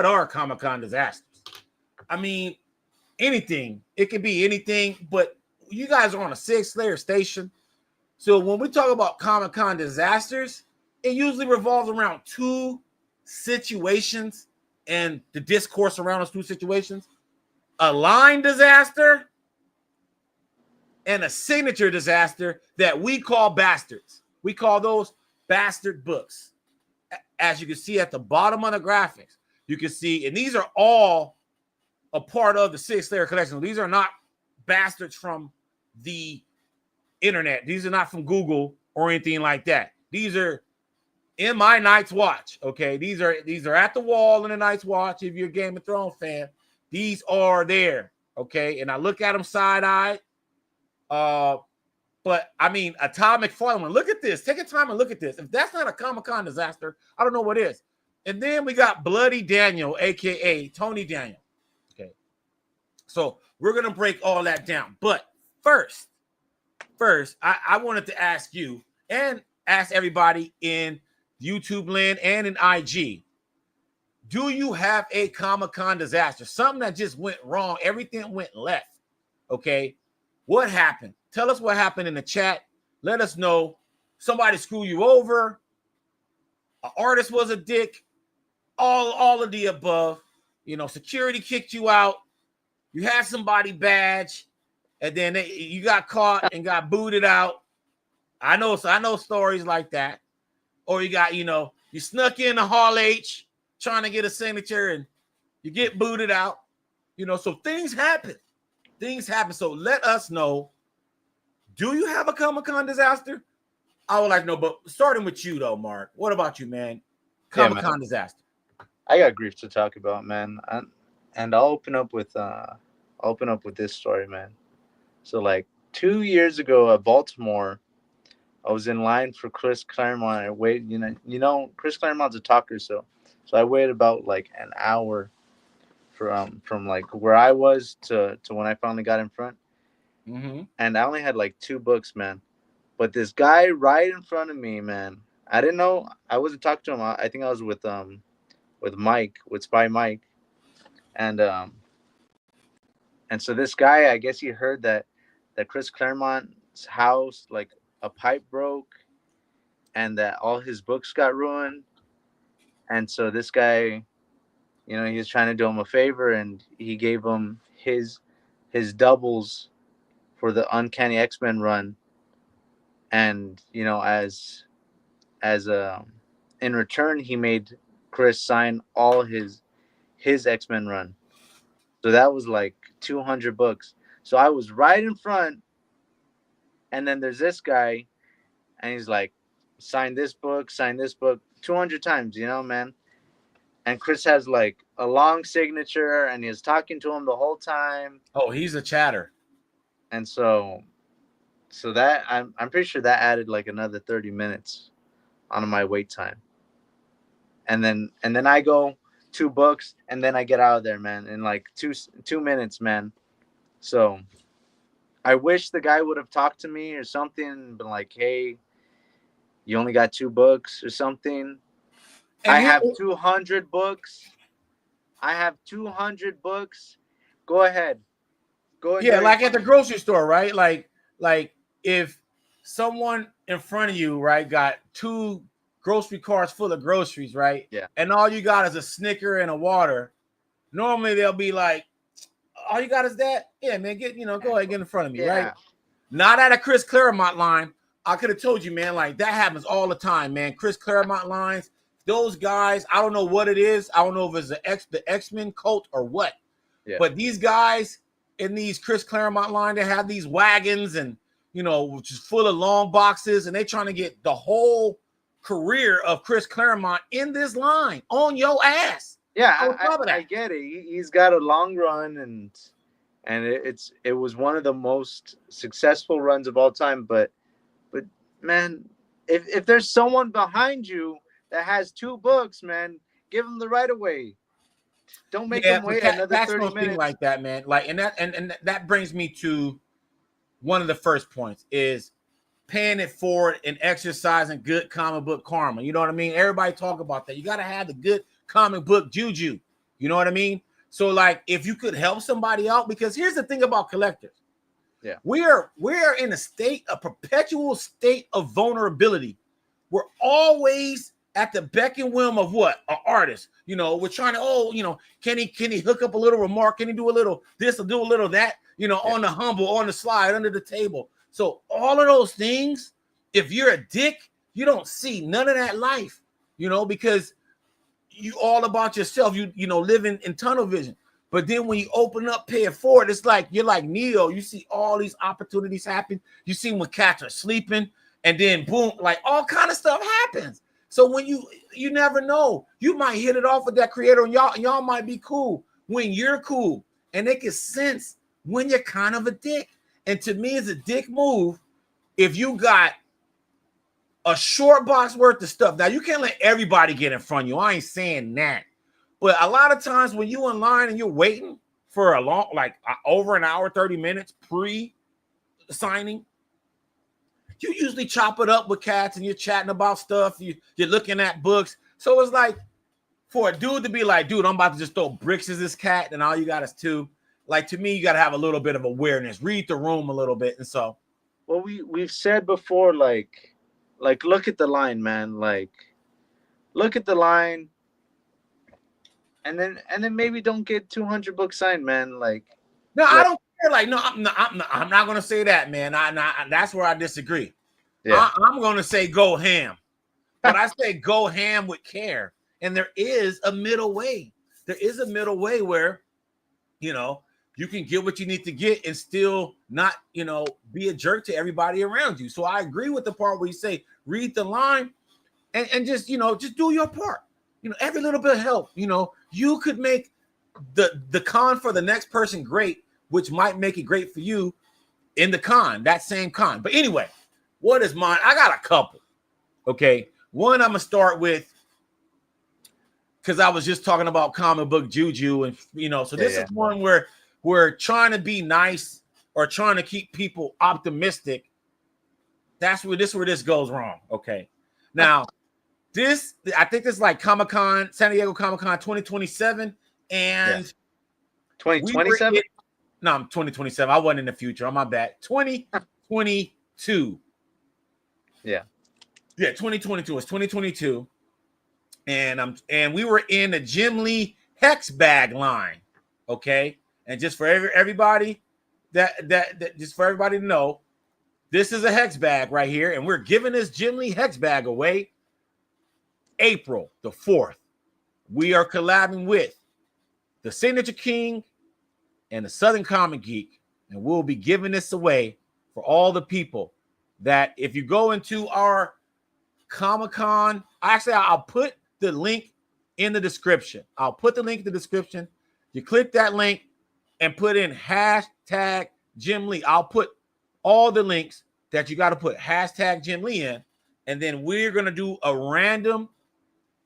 A: are Comic-Con disasters? I mean, anything. It could be anything, but you guys are on a Sig Slayers station. So when we talk about Comic-Con disasters, it usually revolves around 2 situations and the discourse around those 2 situations. A line disaster and a signature disaster that we call bastards. We call those bastard books. As you can see at the bottom of the graphics, you can see, and these are all a part of the Sig Slayers collection. These are not bastards from the internet. These are not from Google or anything like that. These are in my Night's Watch. Okay, these are at the wall in the Night's Watch. If you're a Game of Thrones fan, these are there. Okay, and I look at them side-eyed. But I mean, Atomic Fallen. Look at this. Take your time and look at this. If that's not a Comic-Con disaster, I don't know what is. And then we got Bloody Daniel, aka Tony Daniel. Okay, so we're gonna break all that down. But first, I wanted to ask you and ask everybody in YouTube land and in IG, do you have a Comic-Con disaster? Something that just went wrong. Everything went left. Okay. What happened? Tell us what happened in the chat. Let us know. Somebody screw you over. An artist was a dick. all of the above. You know, security kicked you out. You had somebody badge, and then you got caught and got booted out. I know stories like that. Or you got, you snuck in the Hall H trying to get a signature and you get booted out. So things happen. Things happen. So let us know. Do you have a Comic-Con disaster? I would like to know, but starting with you though, Mark. What about you, man? Comic-Con disaster.
B: I got grief to talk about, man. And I'll open up with this story, man. So like 2 years ago at Baltimore, I was in line for Chris Claremont. I waited, Chris Claremont's a talker, so I waited about like an hour from like where I was to when I finally got in front.
A: Mm-hmm.
B: And I only had like 2 books, man. But this guy right in front of me, man, I didn't know. I wasn't talking to him. I think I was with Mike, with Spy Mike, and so this guy, I guess he heard that Chris Claremont's house, like a pipe broke, and that all his books got ruined, and so this guy, he was trying to do him a favor, and he gave him his doubles for the Uncanny X-Men run, and as in return, he made Chris sign all his X-Men run. So that was like 200 books. So I was right in front, and then there's this guy, and he's like, sign this book, 200 times, man. And Chris has like a long signature, and he's talking to him the whole time.
A: Oh, he's a chatter.
B: And so that I'm pretty sure that added like another 30 minutes on my wait time. And then I go 2 books, and then I get out of there, man, in like 2 minutes, man. So I wish the guy would have talked to me or something and been like, hey, you only got 2 books or something. And I have 200 books. Go ahead.
A: Yeah, like at the grocery store, right? Like if someone in front of you, right, got 2 grocery carts full of groceries, right?
B: Yeah.
A: And all you got is a Snicker and a water. Normally they'll be like, all you got is that? Yeah, man, go ahead, get in front of me, right? Not at a Chris Claremont line. I could have told you, man, like that happens all the time, man. Chris Claremont lines, those guys, I don't know what it is. I don't know if it's the X-Men cult or what.
B: Yeah.
A: But these guys in these Chris Claremont line, they have these wagons and, which is full of long boxes, and they trying to get the whole career of Chris Claremont in this line on your ass.
B: Yeah, I get it. He's got a long run, and it was one of the most successful runs of all time. But man, if there's someone behind you that has 2 books, man, give them the right of way. Don't make them wait another 30 minutes.
A: Like that, man. Like, and that brings me to one of the first points is paying it forward and exercising good comic book karma. You know what I mean? Everybody talk about that. You got to have the good comic book juju. You know what I mean? So like if you could help somebody out, because here's the thing about collectors.
B: Yeah.
A: We're in a perpetual state of vulnerability. We're always at the beck and whim of what? An artist. We're trying to, can he hook up a little remark? Can he do a little this or do a little that? On the humble, on the slide, under the table. So all of those things, if you're a dick, you don't see none of that life, because you all about yourself. You living in tunnel vision. But then when you open up, pay it forward, it's like you're like Neo. You see all these opportunities happen. You see when cats are sleeping, and then boom, like all kind of stuff happens. So when you never know, you might hit it off with that creator, and y'all might be cool when you're cool, and they can sense when you're kind of a dick. And to me, it's a dick move if you got a short box worth of stuff. Now, you can't let everybody get in front of you. I ain't saying that. But a lot of times when you in line and you're waiting for a long, like over an hour, 30 minutes pre-signing, you usually chop it up with cats and you're chatting about stuff. You're looking at books. So it's like for a dude to be like, dude, I'm about to just throw bricks at this cat and all you got is 2. Like, to me, you got to have a little bit of awareness, read the room a little bit. And so,
B: well, we've said before, like look at the line, man. Like, look at the line. And then maybe don't get 200 books signed, man. Like,
A: no, I don't care. Like, no, I'm not gonna say that, man. That's where I disagree.
B: yeah.
A: I'm gonna say go ham, but I say go ham with care. And there is a middle way. There is a middle way where, you know, you can get what you need to get and still not, you know, be a jerk to everybody around you. So I agree with the part where you say read the line and just, you know, just do your part. You know, every little bit of help. You know, you could make the con for the next person great, which might make it great for you in the con, that same con. But anyway, what is mine? I got a couple. Okay. One I'm gonna start with, because I was just talking about comic book juju, and you know, so this is one where we're trying to be nice or trying to keep people optimistic. That's where this goes wrong. Okay. Now, I think this is like Comic-Con, San Diego Comic-Con 2027. And
B: 2027?
A: No, I'm 2027. I wasn't in the future. On my bad. 2022.
B: Yeah.
A: Yeah, 2022. It's 2022. And we were in the Jim Lee Hex bag line. Okay. And just for everybody that just for everybody to know, this is a Hex bag right here. And we're giving this Jim Lee Hex bag away April the 4th. We are collabing with the Signature King and the Southern Comic Geek, and we'll be giving this away for all the people that if you go into our Comic-Con, actually, I'll put the link in the description. I'll put the link in the description. You click that link and put in hashtag Jim Lee. I'll put all the links that you got to put hashtag Jim Lee in, and then we're going to do a random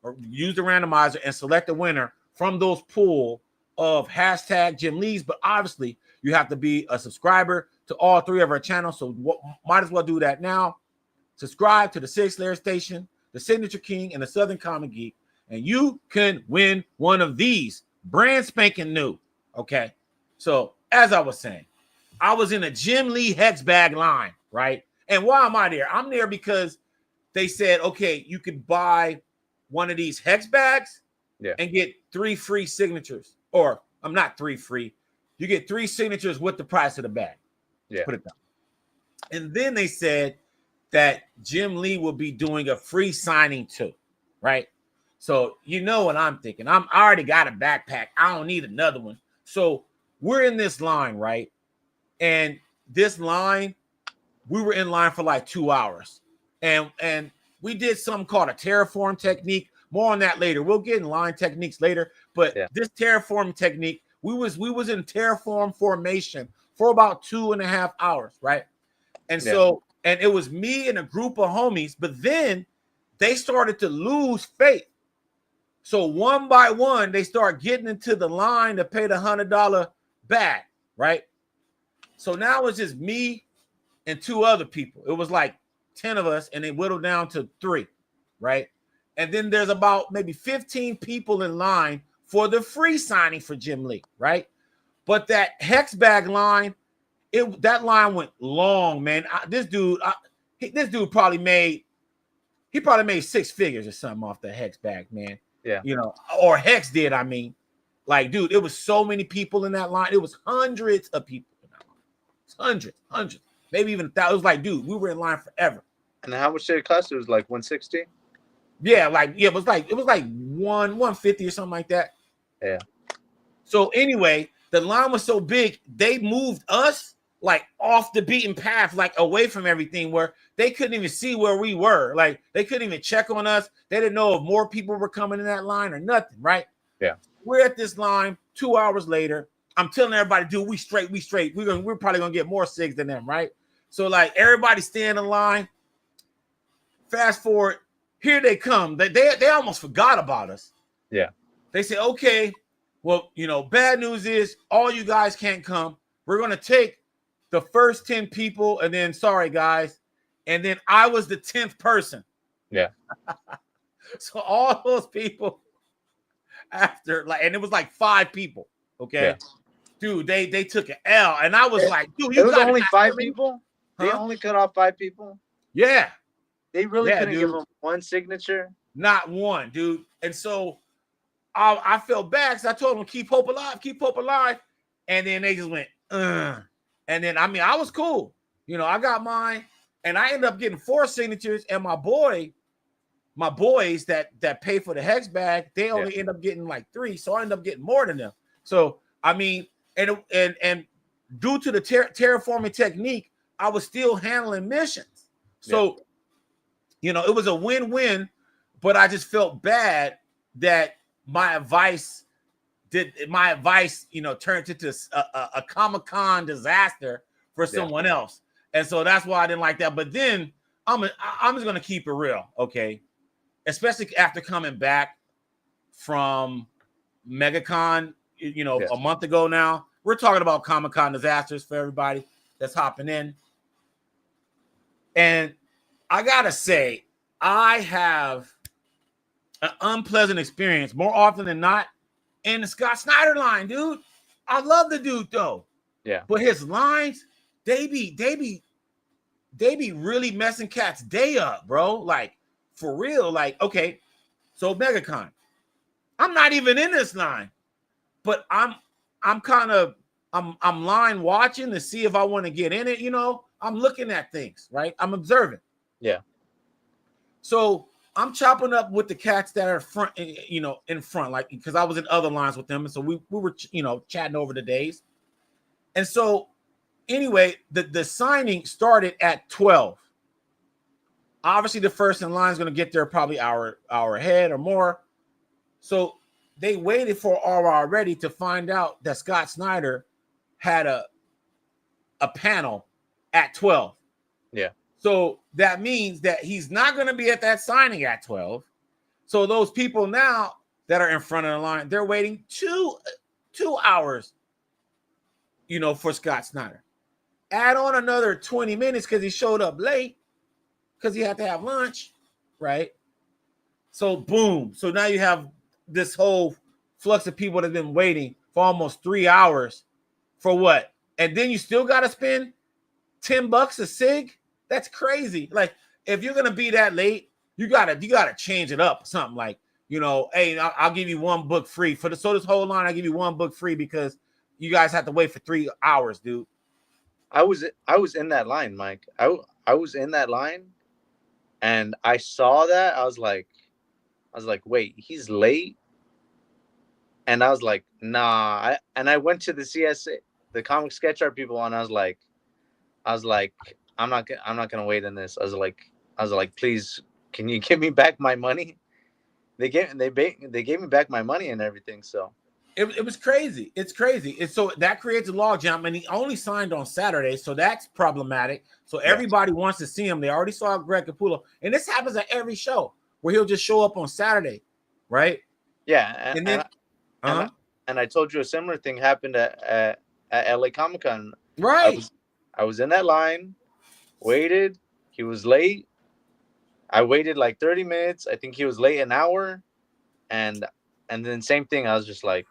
A: or use the randomizer and select a winner from those pool of hashtag Jim Lee's. But obviously, you have to be a subscriber to all three of our channels. So might as well do that now. Subscribe to the Sig Slayers Station, the Signature King, and the Southern Comic Geek, and you can win one of these brand spanking new. Okay. So as I was saying, I was in a Jim Lee Hex bag line, right? And why am I there? I'm there because they said, okay, you could buy one of these Hex bags and get 3 free signatures. Or I'm not 3 free. You get 3 signatures with the price of the bag.
B: Yeah.
A: Put it down. And then they said that Jim Lee will be doing a free signing too, right? So you know what I'm thinking. I already got a backpack. I don't need another one. So we're in this line, right? And this line, we were in line for like 2 hours. And we did something called a terraform technique. More on that later. We'll get in line techniques later. But this terraform technique, we was in terraform formation for about 2.5 hours, right? And so, and it was me and a group of homies, but then they started to lose faith. So one by one, they start getting into the line to pay the $100 bag, right? So now it's just me and 2 other people. It was like 10 of us, and they whittled down to 3, right? And then there's about maybe 15 people in line for the free signing for Jim Lee, right? But that Hex bag line, that line went long, man. This dude probably made 6 figures or something off the Hex bag, man.
B: Yeah,
A: you know, or Hex did. I mean, like, dude, it was so many people in that line. It was hundreds of people in that line. Hundreds, maybe even 1,000. It was like, dude, we were in line forever.
B: And how much did it cost? It was like 160.
A: Yeah, it was like 150 or something like that.
B: Yeah.
A: So anyway, the line was so big, they moved us like off the beaten path, like away from everything, where they couldn't even see where we were. Like they couldn't even check on us. They didn't know if more people were coming in that line or nothing, right?
B: Yeah.
A: We're at this line 2 hours later. I'm telling everybody, dude, we straight. We're probably gonna get more SIGs than them, right? So like everybody stay in the line. Fast forward, here they come. They almost forgot about us.
B: Yeah.
A: They say, okay, well, you know, bad news is all you guys can't come. We're gonna take the first 10 people, and then sorry guys, and then I was the 10th person.
B: Yeah.
A: So all those people after, like, and it was like 5 people. Okay.
B: Yeah.
A: Dude, they took an L, and I was like, dude,
B: it was only 5 people. They
A: Huh?
B: only cut off 5 people.
A: Yeah.
B: They really couldn't give them one signature.
A: Not one, dude. And so I felt bad because I told them keep hope alive, and then they just went, and then I mean I was cool, you know, I got mine, and I ended up getting 4 signatures, and my boys that pay for the hex bag, they only end up getting like 3, so I end up getting more than them. So I mean, and due to the terraforming technique, I was still handling missions, so you know it was a win-win, but I just felt bad that my advice, you know, turned into a Comic-Con disaster for someone else. And so that's why I didn't like that. But then I'm just going to keep it real, okay? Especially after coming back from MegaCon, you know, a month ago now. We're talking about Comic-Con disasters for everybody that's hopping in. And I got to say, I have an unpleasant experience more often than not in the Scott Snyder line, dude. I love the dude though.
B: Yeah.
A: But his lines, they be really messing cats' day up, bro. Like for real. Like, okay, so MegaCon. I'm not even in this line, but I'm line watching to see if I want to get in it, you know. I'm looking at things, right? I'm observing.
B: Yeah.
A: So I'm chopping up with the cats that are front, you know, in front, like because I was in other lines with them, and so we were, you know, chatting over the days. And so, anyway, the signing started at 12. Obviously, the first in line is going to get there probably hour ahead or more. So they waited for an hour already to find out that Scott Snyder had a panel at 12.
B: Yeah.
A: So that means that he's not going to be at that signing at 12. So those people now that are in front of the line, they're waiting two hours, you know, for Scott Snyder. Add on another 20 minutes because he showed up late because he had to have lunch, right? So boom. So now you have this whole flux of people that have been waiting for almost 3 hours for what? And then you still got to spend $10 a Sig? That's crazy. Like, if you're gonna be that late, you gotta change it up. Something like, you know, hey, I'll give you 1 book free for this whole line. I'll give you 1 book free because you guys have to wait for 3 hours, dude.
B: I was in that line, Mike. I was in that line, and I saw that. I was like, wait, he's late. And I was like, nah. I went to the CSA, the comic sketch art people, and I was like, I'm not gonna wait in this. I was like, please, can you give me back my money? They gave me back my money and everything. So
A: it was crazy. It's crazy. And so that creates a log jam, and he only signed on Saturday, so that's problematic. So everybody wants to see him. They already saw Greg Capullo, and this happens at every show where he'll just show up on Saturday, right?
B: Yeah, and I told you a similar thing happened at LA Comic Con.
A: Right.
B: I was in that line, waited. He was late. I waited like 30 minutes. I think he was late an hour, and then same thing. I was just like,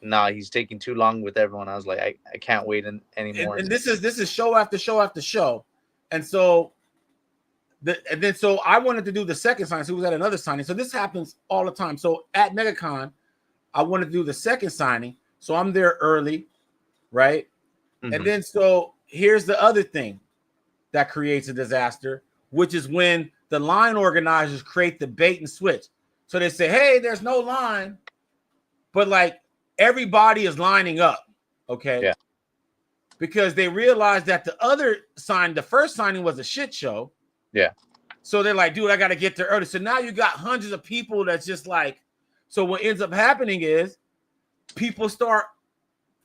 B: nah, he's taking too long with everyone. I was like, I can't wait anymore.
A: And this is show after show after show, and so so I wanted to do the second signing. So he was at another signing. So this happens all the time. So at MegaCon, I wanted to do the second signing. So I'm there early, right? Mm-hmm. And then so here's the other thing that creates a disaster, which is when the line organizers create the bait and switch. So they say, hey, there's no line, but like everybody is lining up, okay?
B: Yeah.
A: Because they realized that the first signing was a shit show.
B: Yeah.
A: So they're like, dude, I got to get there early. So now you got hundreds of people that's just like, so what ends up happening is people start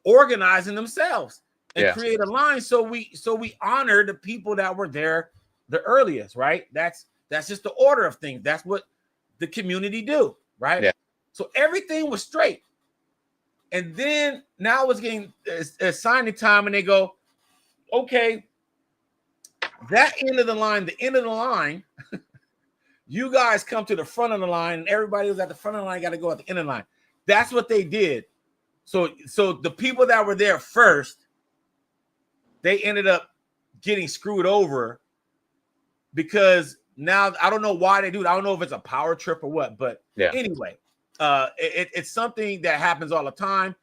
A: organizing themselves and create a line. So we honor the people that were there the earliest, right? That's just the order of things. That's what the community do, right?
B: Yeah.
A: So everything was straight. And then now it's getting signing time, and they go, okay, that end of the line, you guys come to the front of the line, and everybody who's at the front of the line got to go at the end of the line. That's what they did. So the people that were there first, they ended up getting screwed over because now I don't know why they do it. I don't know if it's a power trip or what, but anyway. it's something that happens all the time.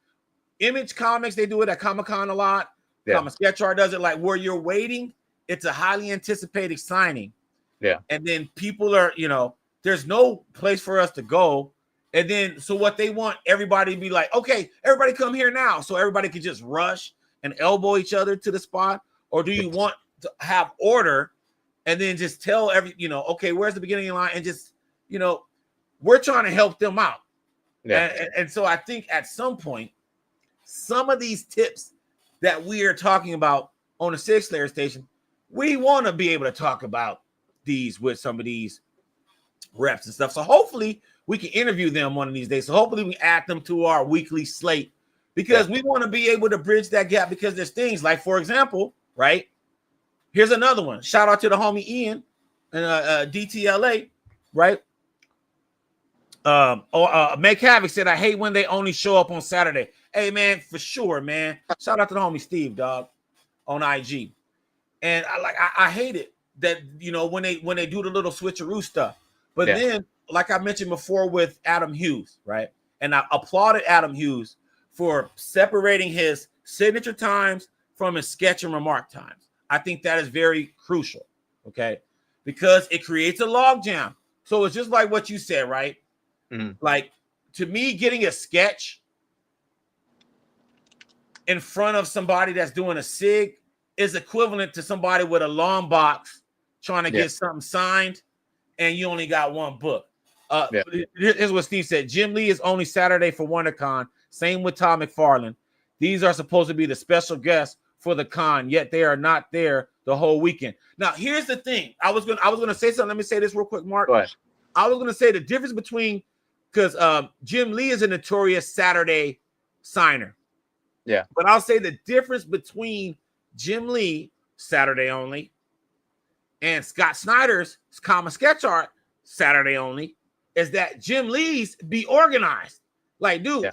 A: Image Comics, they do it at Comic-Con a lot.
B: Yeah.
A: Comic Sketch Art does it, like where you're waiting. It's a highly anticipated signing.
B: Yeah.
A: And then people are, there's no place for us to go. And then, so what they want everybody to be like, okay, everybody come here now. So everybody can just rush and elbow each other to the spot. Or do you want to have order and then just tell okay, where's the beginning line? And just, we're trying to help them out.
B: Yeah.
A: And so I think at some point, some of these tips that we are talking about on the Sig Slayers station, we want to be able to talk about these with some of these reps and stuff. So hopefully we can interview them one of these days. So hopefully we add them to our weekly slate, because we want to be able to bridge that gap, because there's things like, for example, right? Here's another one. Shout out to the homie Ian and DTLA, right? Make Havoc said, I hate when they only show up on Saturday. Hey, man, for sure, man. Shout out to the homie Steve, dog, on IG. And I hate it that, when they do the little switcheroo stuff. But then, like I mentioned before with Adam Hughes, right? And I applauded Adam Hughes for separating his signature times from his sketch and remark times. I think that is very crucial, okay? Because it creates a logjam. So it's just like what you said, right?
B: Mm-hmm.
A: Like, to me, getting a sketch in front of somebody that's doing a SIG is equivalent to somebody with a long box trying to get something signed, and you only got one book. Here's what Steve said. Jim Lee is only Saturday for WonderCon. Same with Todd McFarlane. These are supposed to be the special guests for the con, yet they are not there the whole weekend. Now, here's the thing. I was gonna say something. Let me say this real quick, Mark.
B: Go ahead.
A: I was gonna say the difference between, because Jim Lee is a notorious Saturday signer.
B: Yeah.
A: But I'll say the difference between Jim Lee, Saturday only, and Scott Snyder's Comic Sketch Art, Saturday only, is that Jim Lee's be organized. Like, dude,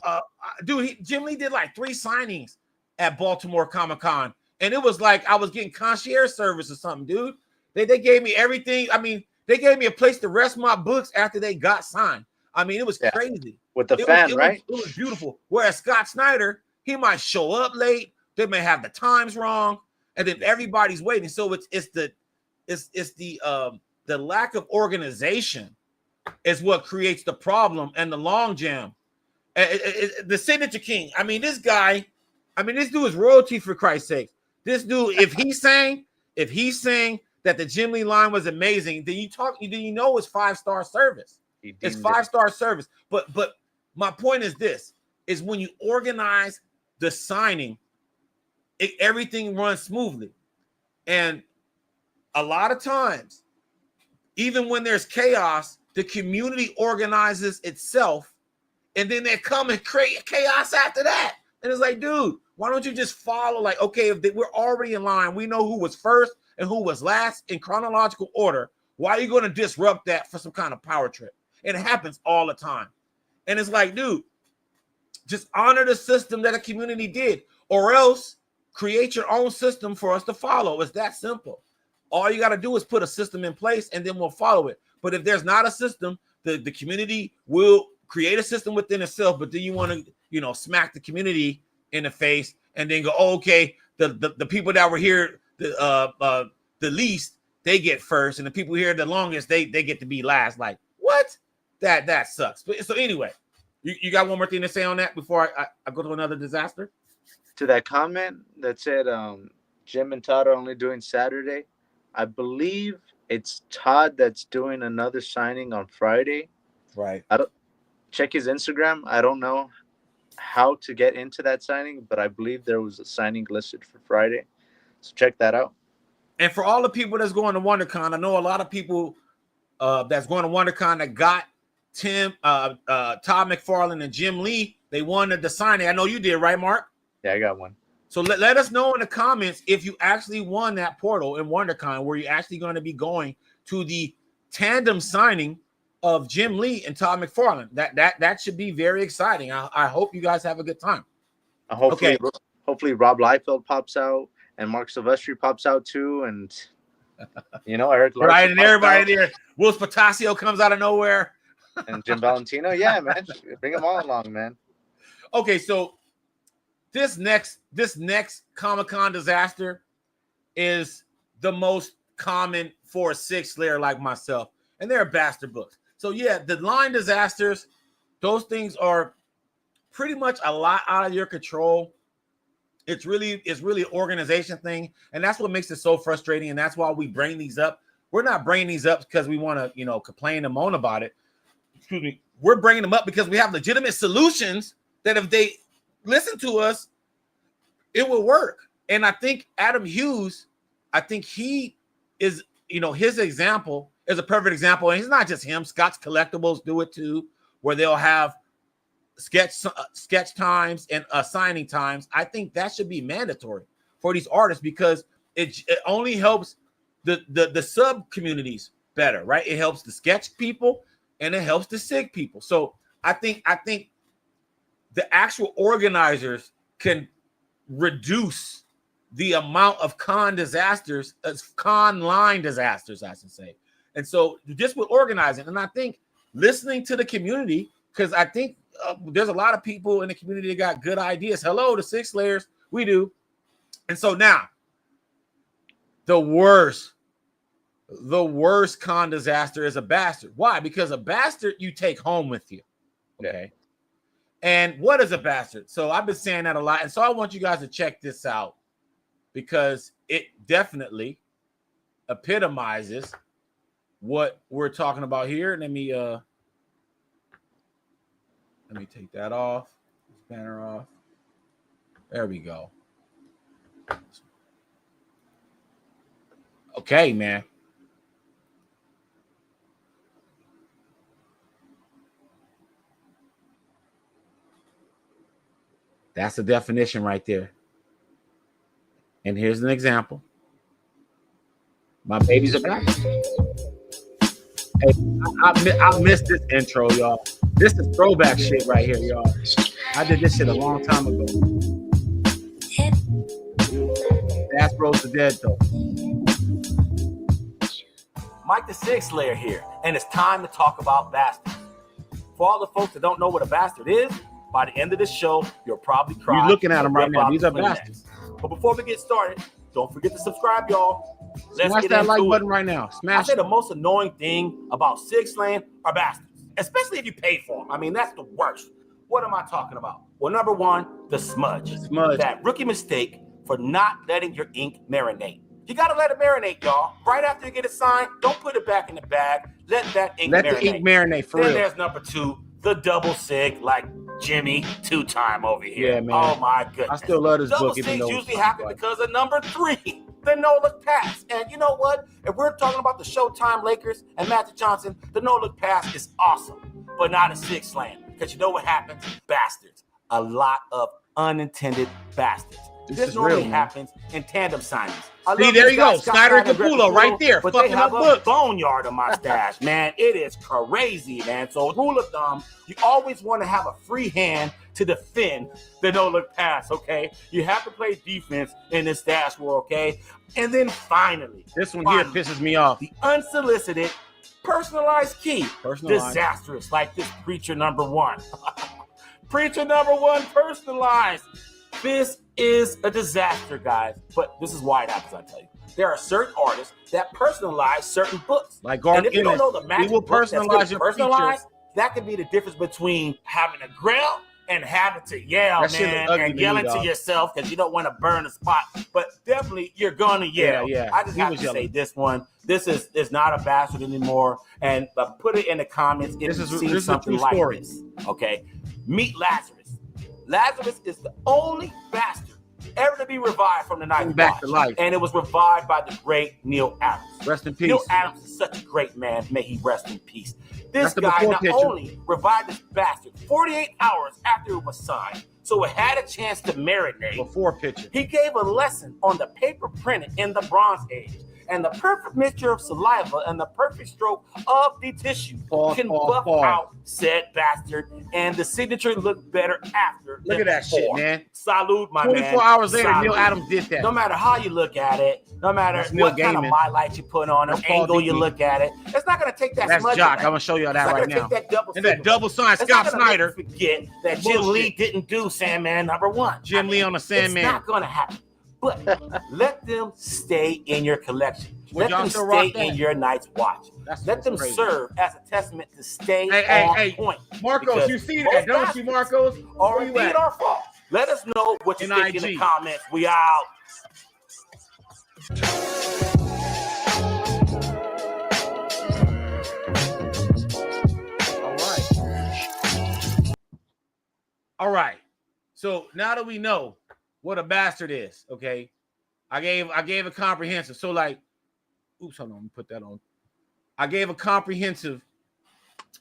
A: Jim Lee did like 3 signings at Baltimore Comic-Con, and it was like I was getting concierge service or something, dude. They gave me everything. I mean, they gave me a place to rest my books after they got signed. I mean, it was crazy.
B: With the fan, right?
A: It was beautiful. Whereas Scott Snyder, he might show up late. They may have the times wrong, and then everybody's waiting. So it's the lack of organization is what creates the problem and the long jam. The Signature King. I mean, this guy. I mean, this dude is royalty, for Christ's sake. This dude, if he's saying that the Jim Lee line was amazing, then it's 5-star service. It's 5-star service. But my point is this: is when you organize the signing, everything runs smoothly. And a lot of times, even when there's chaos, the community organizes itself, and then they come and create chaos after that. And it's like, dude, why don't you just follow? Like, okay, if we're already in line, we know who was first and who was last in chronological order. Why are you going to disrupt that for some kind of power trip? And it happens all the time. And it's like, dude, just honor the system that a community did, or else create your own system for us to follow. It's that simple. All you got to do is put a system in place, and then we'll follow it. But if there's not a system, the community will create a system within itself. But then you want to, smack the community in the face and then go, oh, okay, the people that were here the least, they get first, and the people here the longest, they get to be last. Like, what? That sucks. But so anyway, you got one more thing to say on that before I go to another disaster?
B: To that comment that said Jim and Todd are only doing Saturday, I believe it's Todd that's doing another signing on Friday.
A: Right.
B: I don't check his Instagram. I don't know how to get into that signing, but I believe there was a signing listed for Friday. So check that out.
A: And for all the people that's going to WonderCon, I know a lot of people that's going to WonderCon that got Todd McFarlane and Jim Lee. They wanted the signing. I know you did, right, Mark?
B: Yeah, I got one.
A: So let us know in the comments if you actually won that portal in WonderCon, where you're actually going to be going to the tandem signing of Jim Lee and Todd McFarlane. That should be very exciting. I hope you guys have a good time.
B: Hopefully Rob Liefeld pops out and Mark Silvestri pops out too, and Eric Larson.
A: Right, and everybody there. Will Spatasio comes out of nowhere.
B: And Jim Valentino, yeah, man, bring them all along, man.
A: Okay, so this next Comic-Con disaster is the most common for a Sig Slayer like myself, and they're bastard books. So yeah, the line disasters, those things are pretty much a lot out of your control. It's really organization thing, and that's what makes it so frustrating. And that's why we bring these up. We're not bringing these up because we want to, complain and moan about it. Excuse me. We're bringing them up because we have legitimate solutions that if they listen to us, it will work. And I think Adam Hughes, he is, his example is a perfect example. And it's not just him. Scott's Collectibles do it too, where they'll have sketch times and signing times. I think that should be mandatory for these artists because it only helps the sub communities better, right? It helps the sketch people and it helps the Sig people. So I think the actual organizers can reduce the amount of con line disasters, I should say. And so just with organizing, and I think listening to the community, because I think there's a lot of people in the community that got good ideas. Hello, the Sig Slayers, we do. And so now, the worst con disaster is a bastard. Why? Because a bastard you take home with you. Okay. And what is a bastard? So I've been saying that a lot. And so I want you guys to check this out because it definitely epitomizes what we're talking about here. Let me take that off. This banner off. There we go. Okay, man. That's the definition right there. And here's an example. My baby's a bastard. Hey, I missed this intro, y'all. This is throwback shit right here, y'all. I did this shit a long time ago. That's Rose the Dead, though.
C: Mike the Sig Slayer here, and it's time to talk about bastards. For all the folks that don't know what a bastard is, by the end of the show, you'll probably cry.
A: You're looking at them right now. These are bastards.
C: But before we get started, don't forget to subscribe, y'all.
A: Smash that like button right now. Smash.
C: I say the most annoying thing about Sig slaying are bastards, especially if you pay for them. I mean, that's the worst. What am I talking about? Well, number one, the smudge. That rookie mistake for not letting your ink marinate. You got to let it marinate, y'all. Right after you get it signed, don't put it back in the bag. Let that ink marinate. Let the ink marinate, for real. Then there's number two, the double Sig, like Jimmy two-time over here.
A: Yeah, man.
C: Oh, my goodness.
A: I still love this book.
C: Double Sigs usually happen because of number three, the no-look pass. And you know what? If we're talking about the Showtime Lakers and Magic Johnson, the no-look pass is awesome, but not a Sig slaying. Because you know what happens? Bastards. A lot of unintended bastards. This normally happens in tandem signings.
A: See, there you go. Snyder and Capullo right there.
C: But they have a boneyard on my stash, man. It is crazy, man. So rule of thumb, you always want to have a free hand to defend the no-look pass, okay? You have to play defense in this stash war, okay? And then finally.
A: This one here pisses me off.
C: The unsolicited, personalized key. Disastrous, like this Preacher number one. Preacher number one, personalized. This is a disaster, guys, but this is why it happens, I tell you. There are certain artists that personalize certain books.
A: Like Garth
C: and if you don't know the magic
A: will personalize your
C: personalized, that could be the difference between having a grill and having to yell, man, and yelling to yourself because you don't want to burn the spot. But definitely, you're going to yell.
A: Yeah.
C: I just have to say this one. This is not a bastard anymore. And put it in the comments if you've seen something like this. Okay? Meet Lazarus. Lazarus is the only bastard ever to be revived from the Ninth
A: Back to life.
C: And it was revived by the great Neil Adams.
A: Rest in peace.
C: Neil Adams is such a great man. May he rest in peace. This guy not only revived this bastard 48 hours after it was signed, so it had a chance to marinate.
A: Before picture.
C: He gave a lesson on the paper printed in the Bronze Age and the perfect mixture of saliva and the perfect stroke of the tissue can buff out said bastard, and the signature look better after.
A: Look at that shit, man.
C: Salute, my
A: 24
C: man.
A: hours later,
C: Salute.
A: Neil Adams did that.
C: No matter how you look at it, no matter what kind of light you put on it, angle you look at it, it's not going to take that
A: That's
C: smudge.
A: Jock. I'm going to show you that right now. And that double sign, Scott Snyder.
C: Forget that Jim Lee didn't do Sandman #1.
A: Jim Lee on the Sandman.
C: It's not going to happen. But let them stay in your collection. Let them stay in your night's watch. Let them serve as a testament to stay on point.
A: Marcos, you see that, don't you, Marcos?
C: Or indeed our fault. Let us know what you think in the comments. We out.
A: All right. So now that we know what a bastard is, okay, I gave a comprehensive. So like, oops, hold on, let me put that on. I gave a comprehensive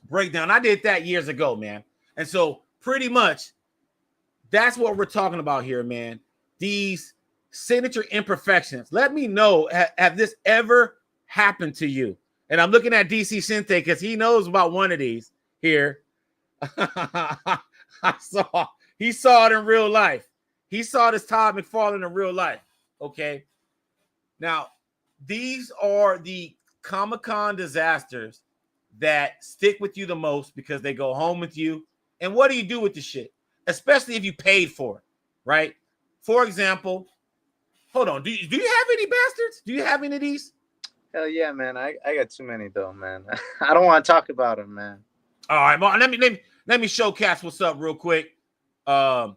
A: breakdown. I did that years ago, man. And so pretty much that's what we're talking about here, man. These signature imperfections. Let me know, have this ever happened to you? And I'm looking at DC Sente because he knows about one of these here. He saw it in real life. He saw this Todd McFarlane in real life. Okay. Now, these are the Comic-Con disasters that stick with you the most because they go home with you. And what do you do with the shit? Especially if you paid for it, right? For example, hold on. Do you have any bastards? Do you have any of these?
B: Hell yeah, man. I got too many though, man. I don't want to talk about them, man.
A: All right, Mark, let me show Cass what's up real quick. Let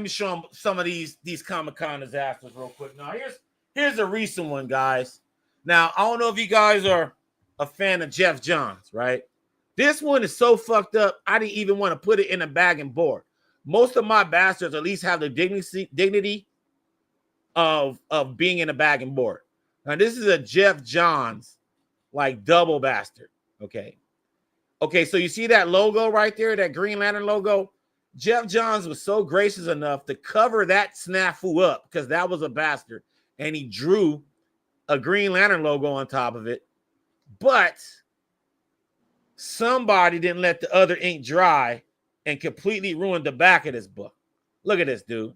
A: me show them some of these Comic-Con disasters real quick. Now here's a recent one, guys. Now I don't know if you guys are a fan of Jeff Johns, right? This one is so fucked up. I didn't even want to put it in a bag and board. Most of my bastards at least have the dignity of being in a bag and board. Now this is a Jeff Johns like double bastard. Okay, so you see that logo right there, that Green Lantern logo? Jeff Johns was so gracious enough to cover that snafu up because that was a bastard. And he drew a Green Lantern logo on top of it. But somebody didn't let the other ink dry and completely ruined the back of this book. Look at this, dude.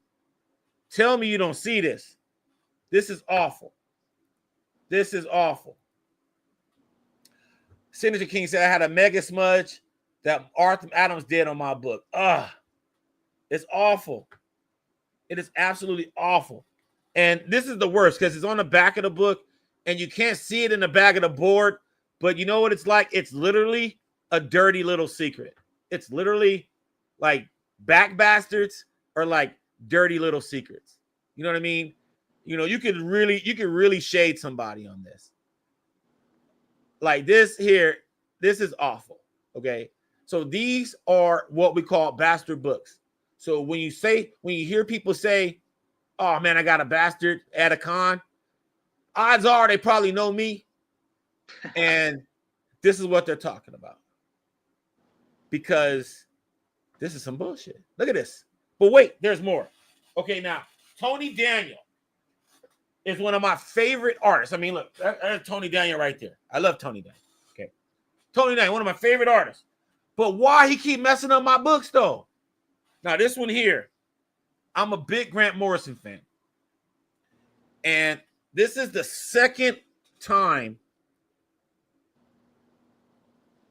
A: Tell me you don't see this. This is awful. This is awful. Signature King said I had a mega smudge that Arthur Adams did on my book. It's awful. It is absolutely awful. And this is the worst because it's on the back of the book and you can't see it in the back of the board. But you know what it's like? It's literally a dirty little secret. It's literally like back bastards or like dirty little secrets. You know what I mean? You know, you could really shade somebody on this. Like this here, this is awful. Okay. So these are what we call bastard books. So when you hear people say, oh man, I got a bastard at a con, odds are they probably know me. And this is what they're talking about. Because this is some bullshit. Look at this. But wait, there's more. Okay, now, Tony Daniel is one of my favorite artists. I mean, look, there's Tony Daniel right there. I love Tony Daniel. Okay. Tony Daniel, one of my favorite artists. But why he keep messing up my books, though? Now, this one here, I'm a big Grant Morrison fan. And this is the second time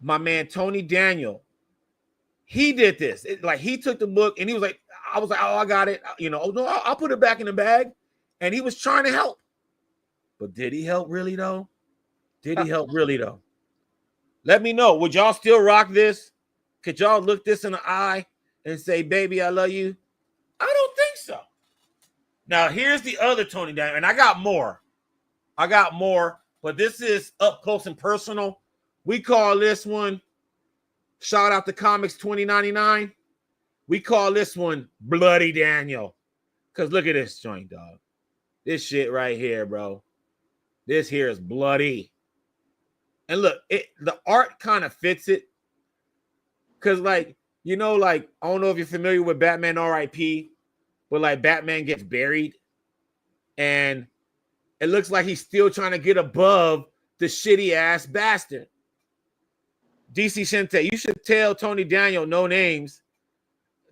A: my man Tony Daniel, he did this. Like he took the book and he was like, I was like, oh, I got it. You know, no, I'll put it back in the bag. And he was trying to help. But did he help really though? Did he help really though? Let me know. Would y'all still rock this? Could y'all look this in the eye and say, baby, I love you? I don't think so. Now, here's the other Tony Daniel. And I got more. But this is up close and personal. We call this one, shout out to Comics 2099. We call this one Bloody Daniel. Because look at this joint, dog. This shit right here, bro. This here is bloody. And look, the art kind of fits it. Because, like, you know, like, I don't know if you're familiar with Batman R.I.P., but, like, Batman gets buried. And it looks like he's still trying to get above the shitty ass bastard. DC Shinte, you should tell Tony Daniel no names.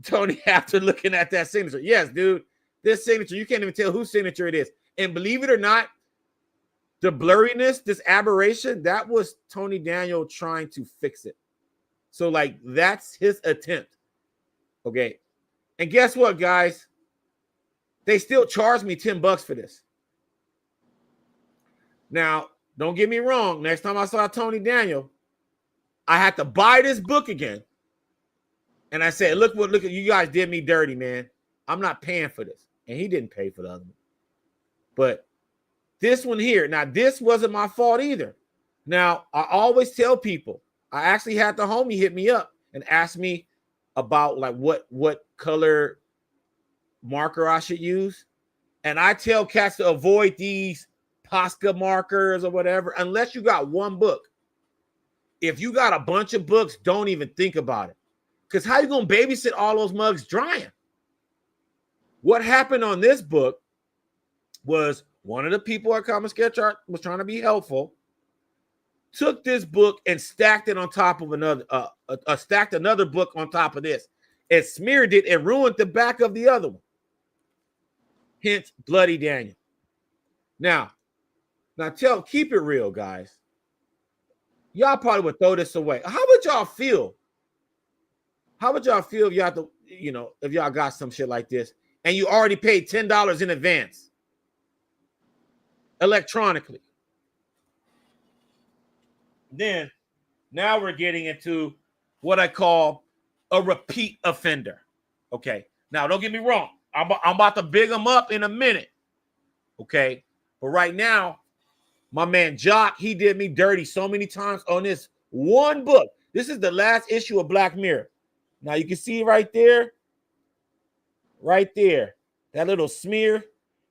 A: Tony, after looking at that signature. Yes, dude. This signature, you can't even tell whose signature it is. And believe it or not, the blurriness, this aberration, that was Tony Daniel trying to fix it. So, like, that's his attempt. Okay. And guess what, guys? They still charge me $10 for this. Now, don't get me wrong. Next time I saw Tony Daniel, I had to buy this book again. And I said, look, you guys did me dirty, man. I'm not paying for this. And he didn't pay for the other one. But this one here, now this wasn't my fault either. Now, I always tell people, I actually had the homie hit me up and ask me about like what color marker I should use. And I tell cats to avoid these Posca markers or whatever, unless you got one book. If you got a bunch of books, don't even think about it. Because how you going to babysit all those mugs drying? What happened on this book was one of the people at Common Sketch Art was trying to be helpful, took this book and stacked it on top of another, stacked another book on top of this, and smeared it and ruined the back of the other one. Hence, Bloody Daniel. Now keep it real, guys. Y'all probably would throw this away. How would y'all feel? How would y'all feel if y'all, if y'all got some shit like this and you already paid $10 in advance electronically? Then now we're getting into what I call a repeat offender. Okay. Now, don't get me wrong. I'm about to big them up in a minute. Okay. But right now, my man Jock, he did me dirty so many times on this one book. This is the last issue of Black Mirror. Now you can see right there, that little smear.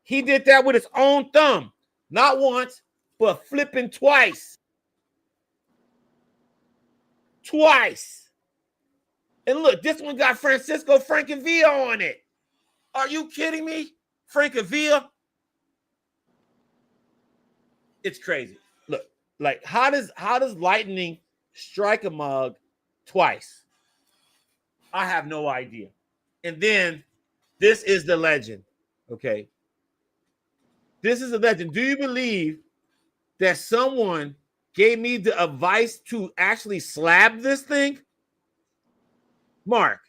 A: He did that with his own thumb, not once, but flipping twice. And look, this one got Francisco Francavilla on it. Are you kidding me? Francavilla? It's crazy. Look, like how does lightning strike a mug twice? I have no idea. And then this is the legend. Okay. This is a legend. Do you believe that someone gave me the advice to actually slab this thing? Mark.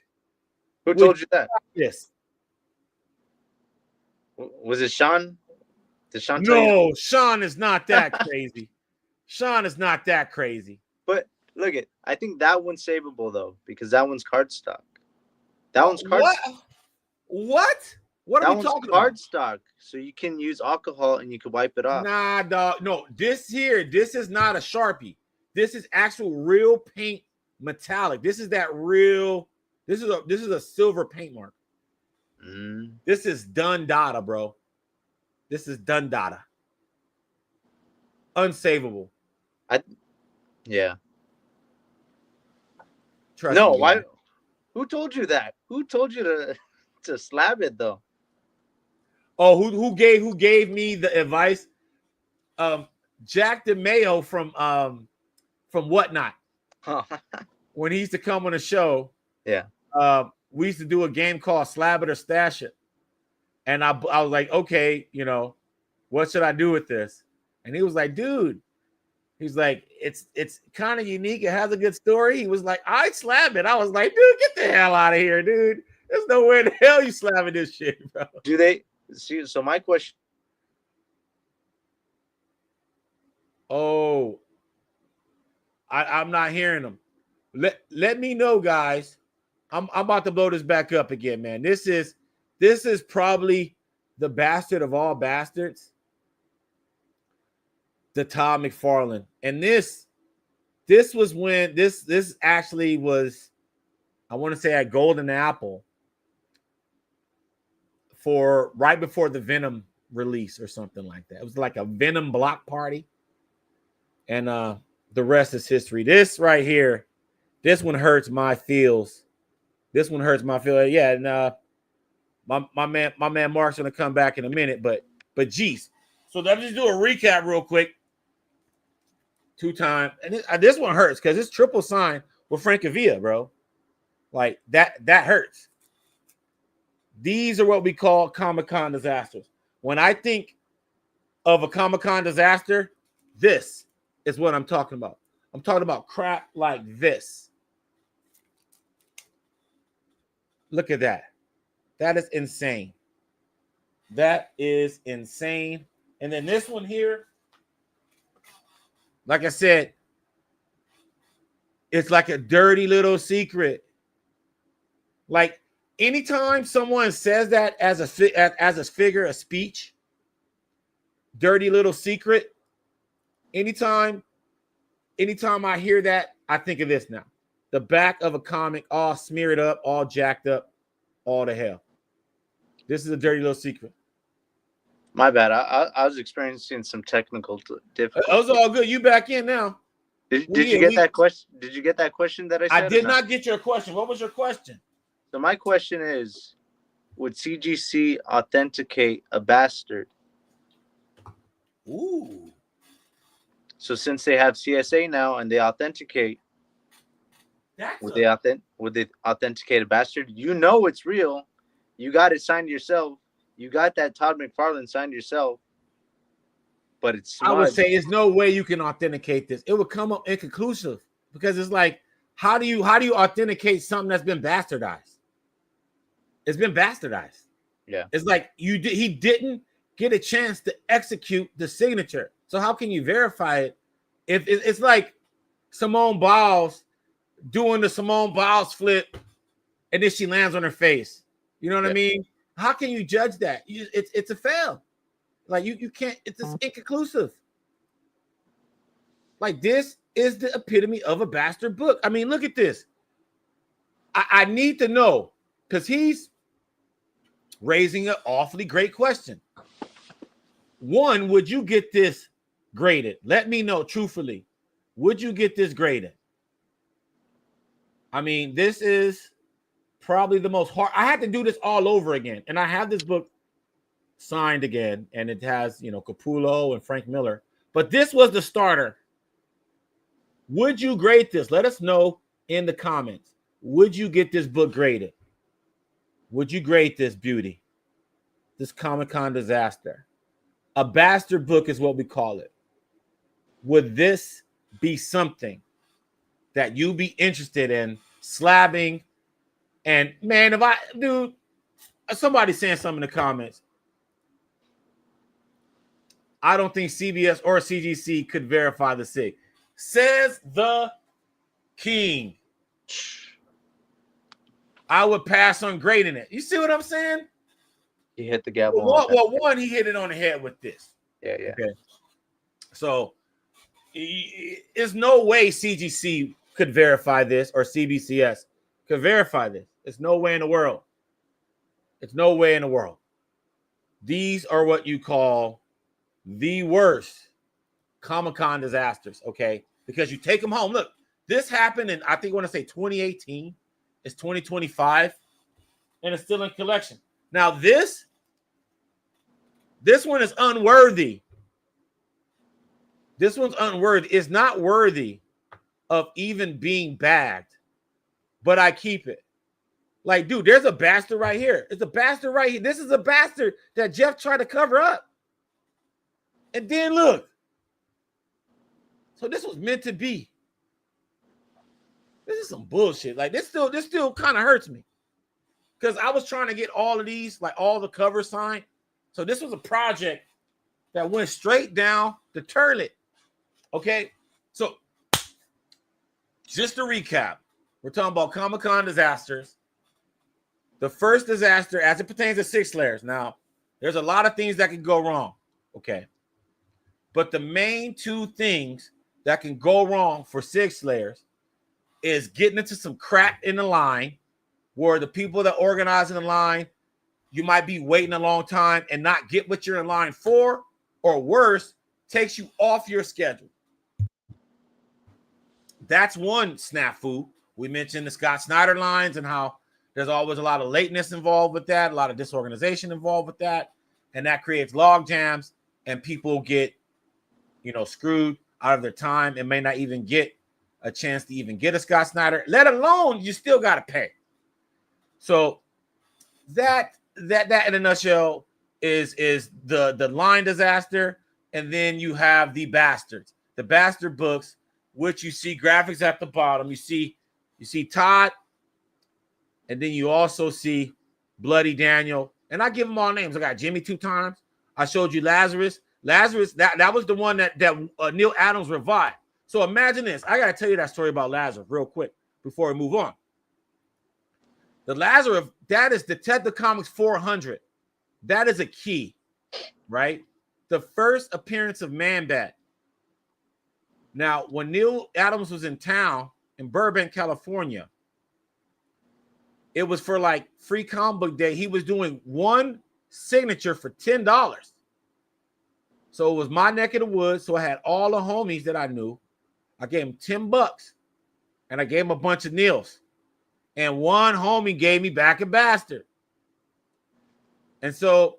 B: Who told you that?
A: Yes.
B: Was it Sean? Did Sean
A: tell
B: you?
A: No, Sean is not that crazy. Sean is not that crazy.
B: But look it, I think that one's savable though, because that one's cardstock. That one's cardstock.
A: What? What are we talking about?
B: Cardstock, so you can use alcohol and you can wipe it off.
A: Nah, dog. No, this is not a Sharpie. This is actual real paint metallic. This is that real. This is a silver paint mark. This is Dundada, bro. This is Dundada. Unsavable.
B: Yeah.
A: Trust
B: no,
A: me,
B: why?
A: man.
B: Who told you that? Who told you to slab it though?
A: Oh, who gave me the advice? Jack DeMayo from Whatnot. When he used to come on the show,
B: yeah.
A: We used to do a game called Slab It or Stash It. And I was like, okay, what should I do with this? And he was like, dude, he's like, it's kind of unique. It has a good story. He was like, I slab it. I was like, dude, get the hell out of here, dude. There's nowhere in the hell you slamming this shit, bro.
B: Do they see? So my question.
A: Oh, I'm not hearing them. Let me know, guys. I'm about to blow this back up again, man. This is probably the bastard of all bastards, the Todd McFarlane. And this was when this actually was, I want to say, at Golden Apple for right before the Venom release or something like that. It was like a Venom block party. And the rest is history. This right here, this one hurts my feels. This one hurts my feelings. Yeah, and my man Mark's gonna come back in a minute, but geez, So let's just do a recap real quick. 2 times, and this one hurts because it's triple sign with Francavilla, bro. Like that hurts. These are what we call Comic-Con disasters. When I think of a Comic-Con disaster, this is what I'm talking about. I'm talking about crap like this. Look at that. That is insane. That is insane. And then this one here, like I said, it's like a dirty little secret. Like anytime someone says that as a figure of speech, dirty little secret, anytime I hear that, I think of this now. The back of a comic all smeared up, all jacked up, all to hell. This is a dirty little secret.
B: My bad. I was experiencing some technical difficulties.
A: Those are all good. You back in now.
B: Did you get that question? Did you get that question that I said?
A: I did not get your question. What was your question?
B: So my question is, would CGC authenticate a bastard?
A: Ooh.
B: So since they have CSA now and they authenticate, would they authenticate a bastard? You know it's real. You got it signed yourself. You got that Todd McFarlane signed yourself. But it's smudged.
A: I would say there's no way you can authenticate this. It would come up inconclusive because it's like, how do you authenticate something that's been bastardized? It's been bastardized.
B: Yeah.
A: It's like he didn't get a chance to execute the signature. So how can you verify it? If it's like Simone Biles doing the Simone Biles flip and then she lands on her face. You know what I mean? How can you judge that? It's a fail. Like you can't, it's inconclusive. Like this is the epitome of a bastard book. I mean, look at this. I need to know because he's raising an awfully great question. One, would you get this graded? Let me know truthfully. Would you get this graded? I mean, this is probably the most hard. I had to do this all over again. And I have this book signed again. And it has, Capullo and Frank Miller. But this was the starter. Would you grade this? Let us know in the comments. Would you get this book graded? Would you grade this beauty? This Comic-Con disaster? A bastard book is what we call it. Would this be something that you be interested in slabbing? And man, somebody saying something in the comments. I don't think CBS or CGC could verify the SIG. Says the king. I would pass on grading it. You see what I'm saying?
B: He hit the gavel.
A: Well, one, he hit it on the head with this.
B: Yeah.
A: Okay. So, there's no way CGC could verify this or CBCS could verify this. There's no way in the world. It's no way in the world. These are what you call the worst Comic-Con disasters, okay? Because you take them home. Look, this happened in, I think I want to say 2018. It's 2025, and it's still in collection. Now, this one is unworthy. This one's unworthy. It's not worthy of even being bagged, but I keep it. Like, dude, there's a bastard right here. It's a bastard right here. This is a bastard that Jeff tried to cover up. And then look. So this was meant to be. This is some bullshit. Like, this still kind of hurts me. Because I was trying to get all of these, like all the covers signed. So this was a project that went straight down the toilet. Okay? So just to recap, we're talking about Comic-Con disasters. The first disaster as it pertains to Sig Slayers. Now, there's a lot of things that can go wrong. Okay. But the main two things that can go wrong for Sig Slayers is getting into some crap in the line where the people that organize in the line, you might be waiting a long time and not get what you're in line for, or worse, takes you off your schedule. That's one snafu. We mentioned the Scott Snyder lines and how there's always a lot of lateness involved with that, a lot of disorganization involved with that, and that creates log jams and people get, screwed out of their time and may not even get a chance to even get a Scott Snyder, let alone you still got to pay. So that in a nutshell is the line disaster. And then you have the bastards, the bastard books, which you see graphics at the bottom. You see Todd, and then you also see Bloody Daniel. And I give them all names. I got Jimmy 2 times. I showed you Lazarus. That was the one that Neil Adams revived. So imagine this. I got to tell you that story about Lazarus real quick before we move on. The Lazarus, that is Detective Comics 400. That is a key, right? The first appearance of Man-Bat. Now, when Neil Adams was in town in Burbank, California, it was for like free comic book day. He was doing one signature for $10. So it was my neck of the woods. So I had all the homies that I knew. I gave him $10 and I gave him a bunch of Neils. And one homie gave me Back a Bastard. And so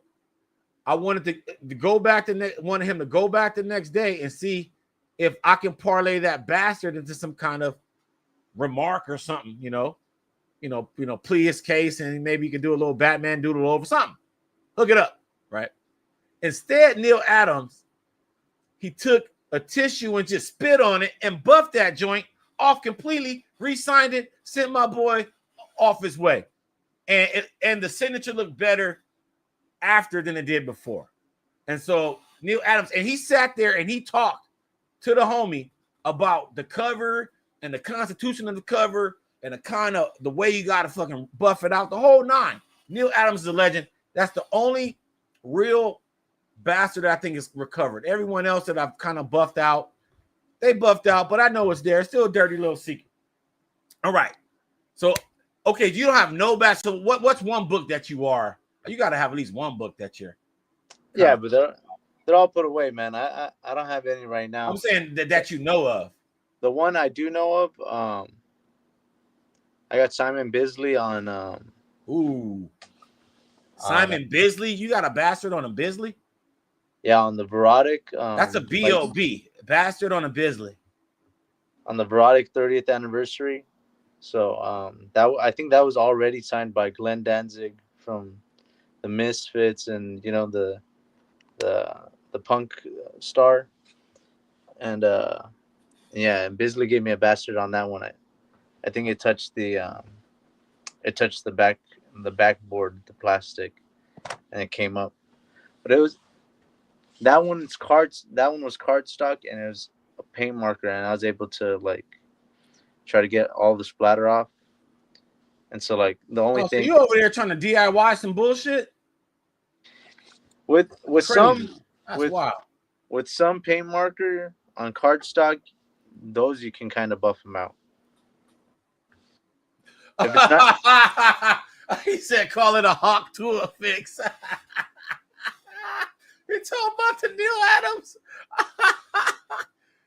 A: I wanted to go back wanted him to go back the next day and see if I can parlay that bastard into some kind of remark or something, plea his case, and maybe you could do a little Batman doodle over something. Hook it up, right? Instead, Neil Adams, he took a tissue and just spit on it and buffed that joint off completely, re-signed it, sent my boy off his way. And the signature looked better after than it did before. And so Neil Adams, and he sat there and he talked to the homie about the cover and the constitution of the cover and the kind of the way you got to fucking buff it out, the whole nine. Neil Adams is a legend. That's the only real bastard that I think is recovered. Everyone else that I've kind of buffed out, they buffed out, but I know it's there. It's still a dirty little secret. All right. So, okay, you don't have no bastard. So what's one book that you are? You got to have at least one book that you're.
B: Yeah, but they're all put away, man. I don't have any right now.
A: I'm saying that you know of.
B: The one I do know of, I got Simon Bisley on.
A: Simon Bisley? You got a bastard on a Bisley?
B: Yeah, on the Verotic.
A: That's a B.O.B. Bastard on a Bisley.
B: On the Verotic 30th anniversary. So I think that was already signed by Glenn Danzig from the Misfits and the punk star. And and Bisley gave me a bastard on that one. I think it touched the backboard, the plastic, and it came up. But it was that one was cardstock, and it was a paint marker, and I was able to try to get all the splatter off. And so the only thing,
A: so you over there trying to DIY some bullshit
B: with some
A: wild.
B: With some paint marker on cardstock, those you can kind of buff them out.
A: If it's not, he said, "Call it a Hawk tool fix." You're talking about the Neil Adams,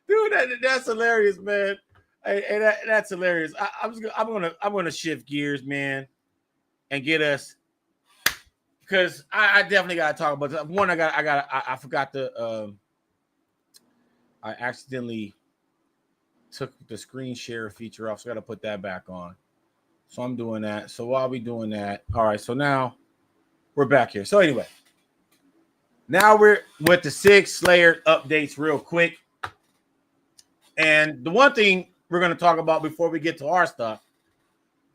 A: dude. That's hilarious, man. Hey, that's hilarious. I'm gonna shift gears, man, and get us, because I definitely gotta talk about this. One, I forgot to I accidentally took the screen share feature off, so I gotta put that back on. So I'm doing that. So while we doing that, all right. So now we're back here. So anyway, now we're with the Sig Slayers updates real quick. And the one thing we're going to talk about before we get to our stuff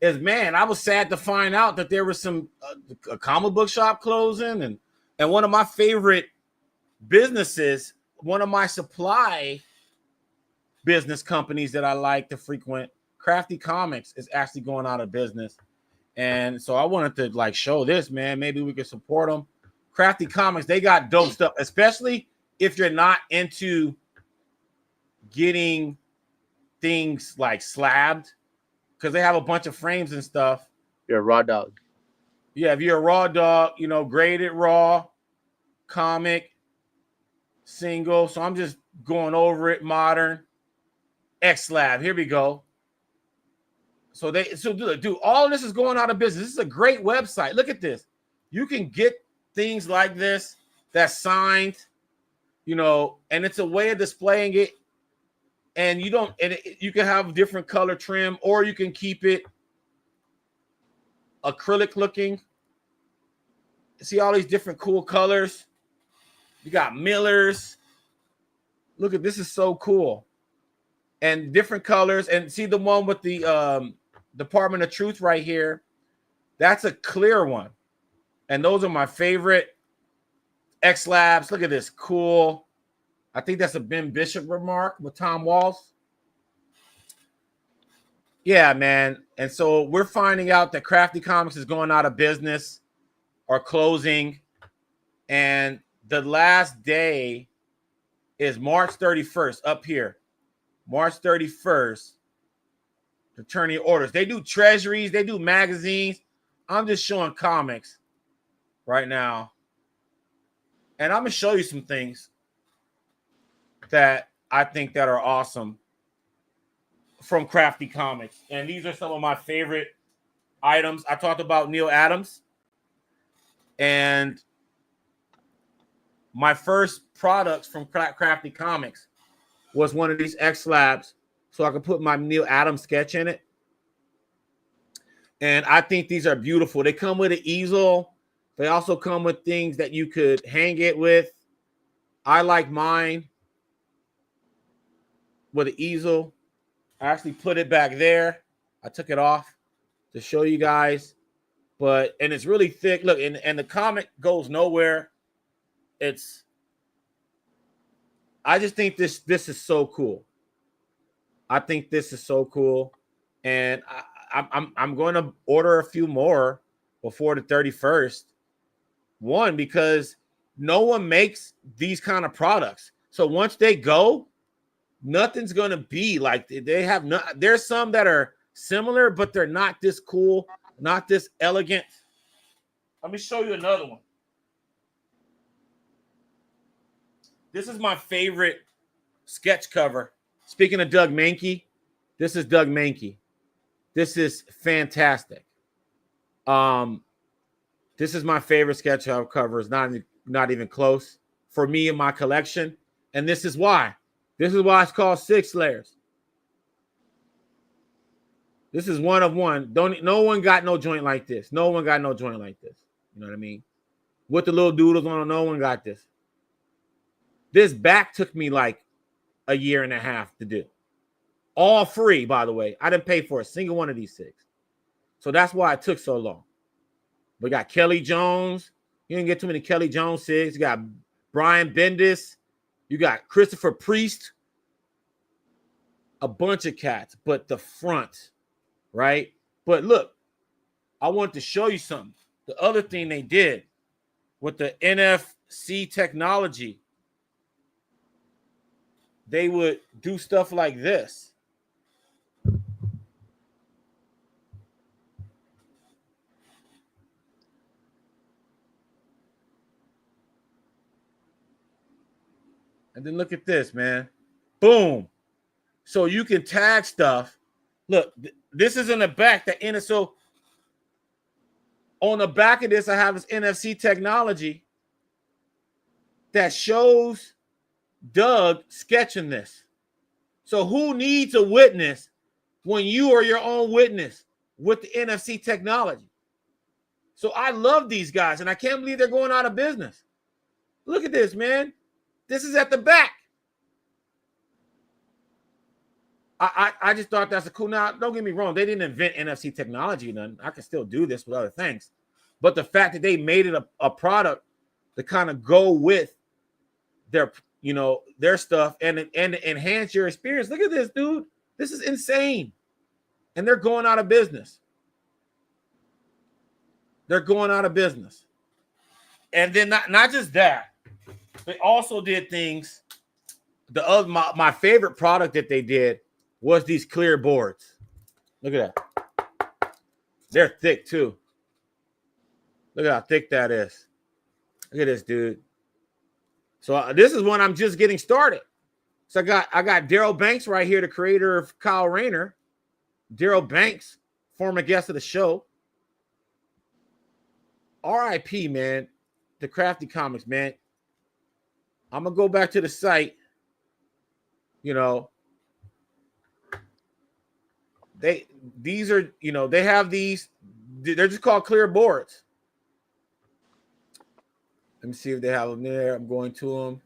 A: is, man, I was sad to find out that there was some a comic book shop closing, and one of my favorite businesses, one of my supply business companies that I like to frequent, Crafty Comics, is actually going out of business. And so I wanted to show this, man. Maybe we could support them. Crafty Comics, they got dope stuff, especially if you're not into getting things slabbed, because they have a bunch of frames and stuff.
B: You're a raw dog.
A: Yeah, if you're a raw dog, graded raw, comic, single. So I'm just going over it, modern, X-Lab. Here we go. So dude, all of this is going out of business. This is a great website. Look at this. You can get things like this that's signed you know, and it's a way of displaying it. And you don't, and you can have different color trim, or you can keep it acrylic looking. See all these different cool colors. You got Millers. Look at this, is so cool. And different colors. And see the one with the Department of Truth right here. That's a clear one. And those are my favorite X-Labs. Look at this, cool. I think that's a Ben Bishop remark with Tom Walls. Yeah, man. And so we're finding out that Crafty Comics is going out of business or closing. And the last day is March 31st up here. March 31st to turn in orders. They do treasuries. They do magazines. I'm just showing comics right now. And I'm going to show you some things that I think that are awesome from Crafty Comics. And these are some of my favorite items. I talked about Neil Adams. And my first products from Crafty Comics was one of these X-Labs, so I could put my Neil Adams sketch in it. And I think these are beautiful. They come with an easel. They also come with things that you could hang it with. I like mine with an easel. I actually put it back there. I took it off to show you guys. And it's really thick. Look, and the comic goes nowhere. I just think this is so cool. I think this is so cool. And I'm going to order a few more before the 31st. One, because no one makes these kind of products. So once they go, nothing's going to be like they have. There's some that are similar, but they're not this cool, not this elegant. Let me show you another one. This is my favorite sketch cover. Speaking of Doug Mahnke, this is Doug Mahnke. This is fantastic. This is my favorite sketch cover. It's not even close for me in my collection. And this is why. This is why it's called Sig Slayers. This is one of one. No one got no joint like this. No one got no joint like this. You know what I mean? With the little doodles on it, no one got this. This back took me like a year and a half to do. All free, by the way. I didn't pay for a single one of these Sigs. So that's why it took so long. We got Kelly Jones. You didn't get too many Kelly Jones Sigs. You got Brian Bendis. You got Christopher Priest. A bunch of cats. But the front, right? But look, I want to show you something. The other thing they did with the NFC technology, they would do stuff like this. And then look at this, man. Boom. So you can tag stuff. Look, this is in the back. So on the back of this, I have this NFC technology that shows Doug sketching this. So who needs a witness when you are your own witness with the NFC technology? So I love these guys, and I can't believe they're going out of business. Look at this, man. This is at the back. I just thought that's a cool. Now, don't get me wrong. They didn't invent NFC technology or nothing. I can still do this with other things. But the fact that they made it a product to kind of go with their stuff and enhance your experience. Look at this, dude. This is insane. And they're going out of business. They're going out of business. And then not just that, they also did things. My favorite product that they did was these clear boards. Look at that. They're thick too. Look at how thick that is. Look at this, dude. So this is when I'm just getting started. So I got Daryl Banks right here, the creator of Kyle Rayner. Daryl Banks, former guest of the show. RIP, man. The Crafty Comics, man. I'm gonna go back to the site. You know, these are, you know, they have these. They're just called clear boards. Let me see if they have them there. I'm going to them.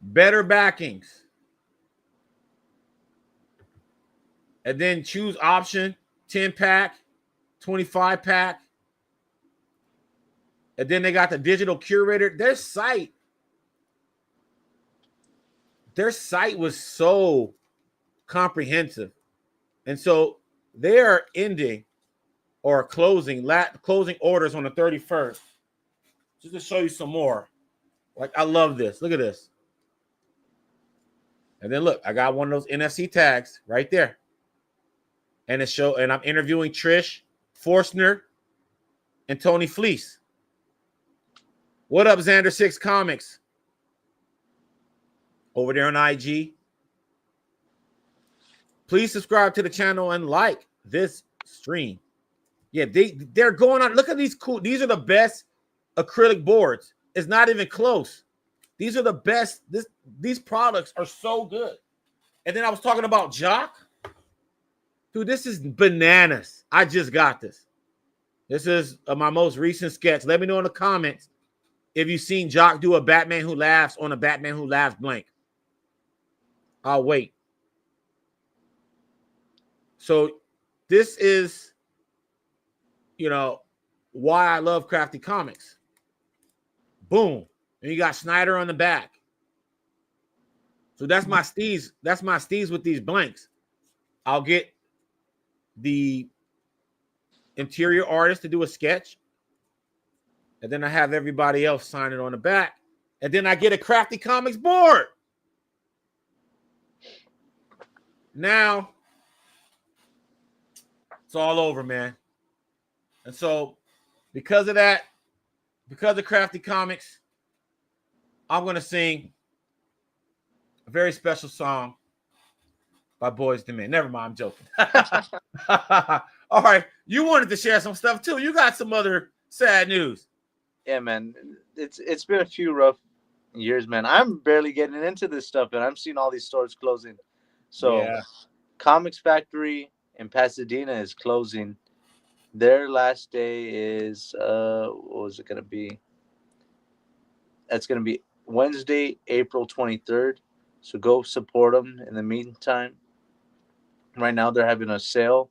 A: Better backings. And then choose option 10 pack, 25 pack. And then they got the digital curator. Their site was so comprehensive. And so they are ending or closing orders on the 31st. Just to show you some more. Like, I love this. Look at this. And then look, I got one of those NFC tags right there. And I'm interviewing Trish Forstner and Tony Fleece. What up, Xander 6 Comics? Over there on IG. Please subscribe to the channel and like this stream. Yeah, they're going on. Look at these cool. These are the best acrylic boards. It's not even close. These are the best. These products are so good. And then I was talking about Jock. Dude, this is bananas. I just got this. This is my most recent sketch. Let me know in the comments if you've seen Jock do a Batman Who Laughs on a Batman Who Laughs blank. I'll wait. So this is, you know, why I love Crafty Comics. Boom. And you got Snyder on the back. So that's my steez. That's my steez with these blanks. I'll get the interior artist to do a sketch. And then I have everybody else sign it on the back. And then I get a Crafty Comics board. Now, it's all over, man. And so, because of that, because of Crafty Comics, I'm going to sing a very special song by Boys to Men. Never mind, I'm joking. All right. You wanted to share some stuff, too. You got some other sad news.
B: Yeah, man. It's been a few rough years, man. I'm barely getting into this stuff, and I'm seeing all these stores closing. So, yeah. Comics Factory in Pasadena is closing. Their last day is what was it gonna be? That's gonna be Wednesday, April 23rd. So go support them. In the meantime, right now they're having a sale,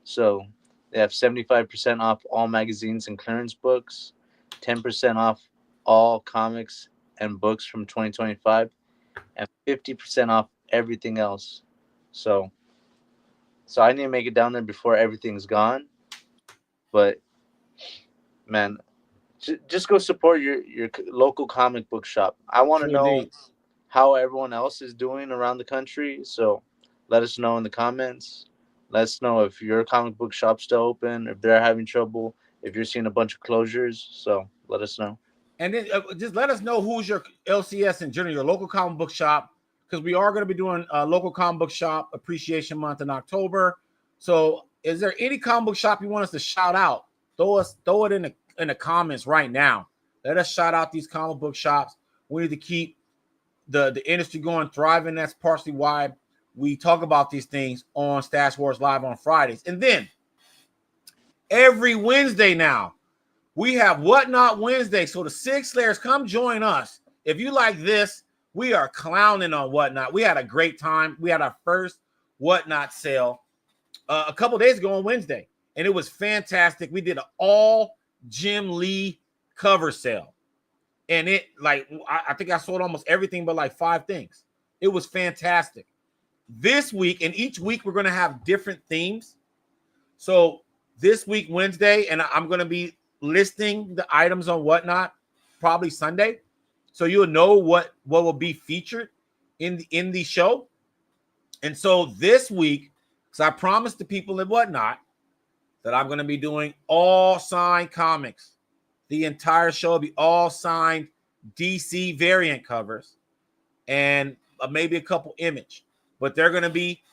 B: so they have 75% off all magazines and clearance books, 10% off all comics and books from 2025, and 50% off everything else. So I need to make it down there before everything's gone. But, man, just go support your local comic book shop. I want to know how everyone else is doing around the country. So let us know in the comments. Let us know if your comic book shop's still open, if they're having trouble, if you're seeing a bunch of closures. So let us know.
A: And then just let us know who's your LCS in general, your local comic book shop, because we are going to be doing a local comic book shop appreciation month in October. So is there any comic book shop you want us to shout out? Throw it in the comments right now. Let us shout out these comic book shops. We need to keep the industry going, thriving. That's partially why we talk about these things on Stash Wars Live on Fridays. And then every Wednesday now, we have Whatnot Wednesday. So the Sig Slayers, come join us. If you like this, we are clowning on Whatnot. We had a great time. We had our first Whatnot sale a couple days ago on Wednesday, and it was fantastic. We did an all Jim Lee cover sale, and it, like, I think I sold almost everything but like 5 things. It was fantastic. This week, and each week we're going to have different themes. So this week, Wednesday, and I'm going to be listing the items on Whatnot probably Sunday, so you'll know what will be featured in the show. And so this week, because I promised the people in Whatnot that I'm going to be doing all signed comics. The entire show will be all signed DC variant covers and maybe a couple image, but they're going to be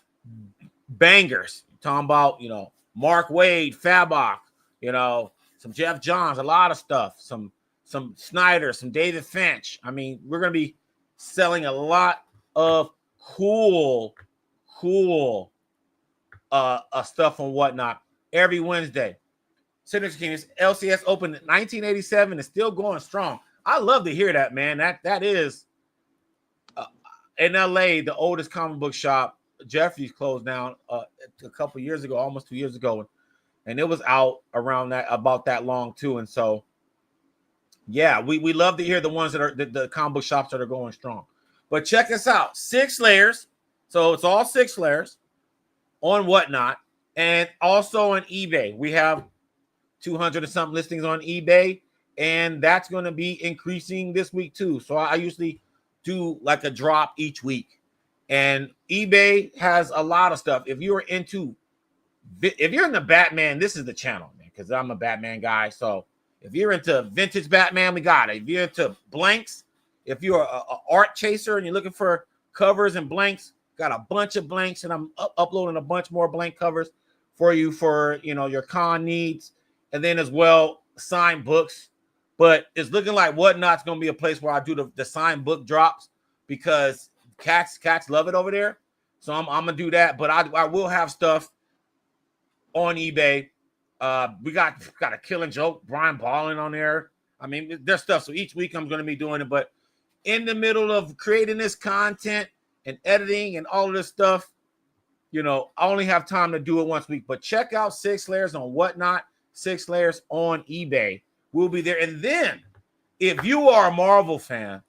A: bangers. Talking about, you know, Mark Wade, Fabok, you know, some Jeff Johns, a lot of stuff, some some Snyder, some David Finch. I mean, we're going to be selling a lot of cool stuff and whatnot every Wednesday. Signature Kings LCS opened in 1987 is still going strong. I love to hear that, man. That is in LA, the oldest comic book shop. Jeffrey's closed down a couple years ago, almost 2 years ago, and it was out around about that long too. And so, yeah, we love to hear the ones that are the comic book shops that are going strong. But check us out, Sig Slayers. So it's all Sig Slayers on Whatnot, and also on eBay. We have 200 or something listings on eBay, and that's going to be increasing this week too. So I usually do like a drop each week, and eBay has a lot of stuff. If you're into the Batman, this is the channel, man, because I'm a Batman guy. So if you're into vintage Batman, we got it. If you're into blanks, if you're a art chaser and you're looking for covers and blanks, got a bunch of blanks, and I'm uploading a bunch more blank covers for you for your con needs. And then as well, signed books. But it's looking like Whatnot's going to be a place where I do the signed book drops, because cats love it over there. So I'm going to do that. But I will have stuff on eBay. We got a Killing Joke, Brian Ballin on there. I mean, there's stuff. So each week I'm going to be doing it. But in the middle of creating this content and editing and all of this stuff, I only have time to do it once a week. But check out Sig Slayers on Whatnot. Sig Slayers on eBay. We'll be there. And then if you are a Marvel fan,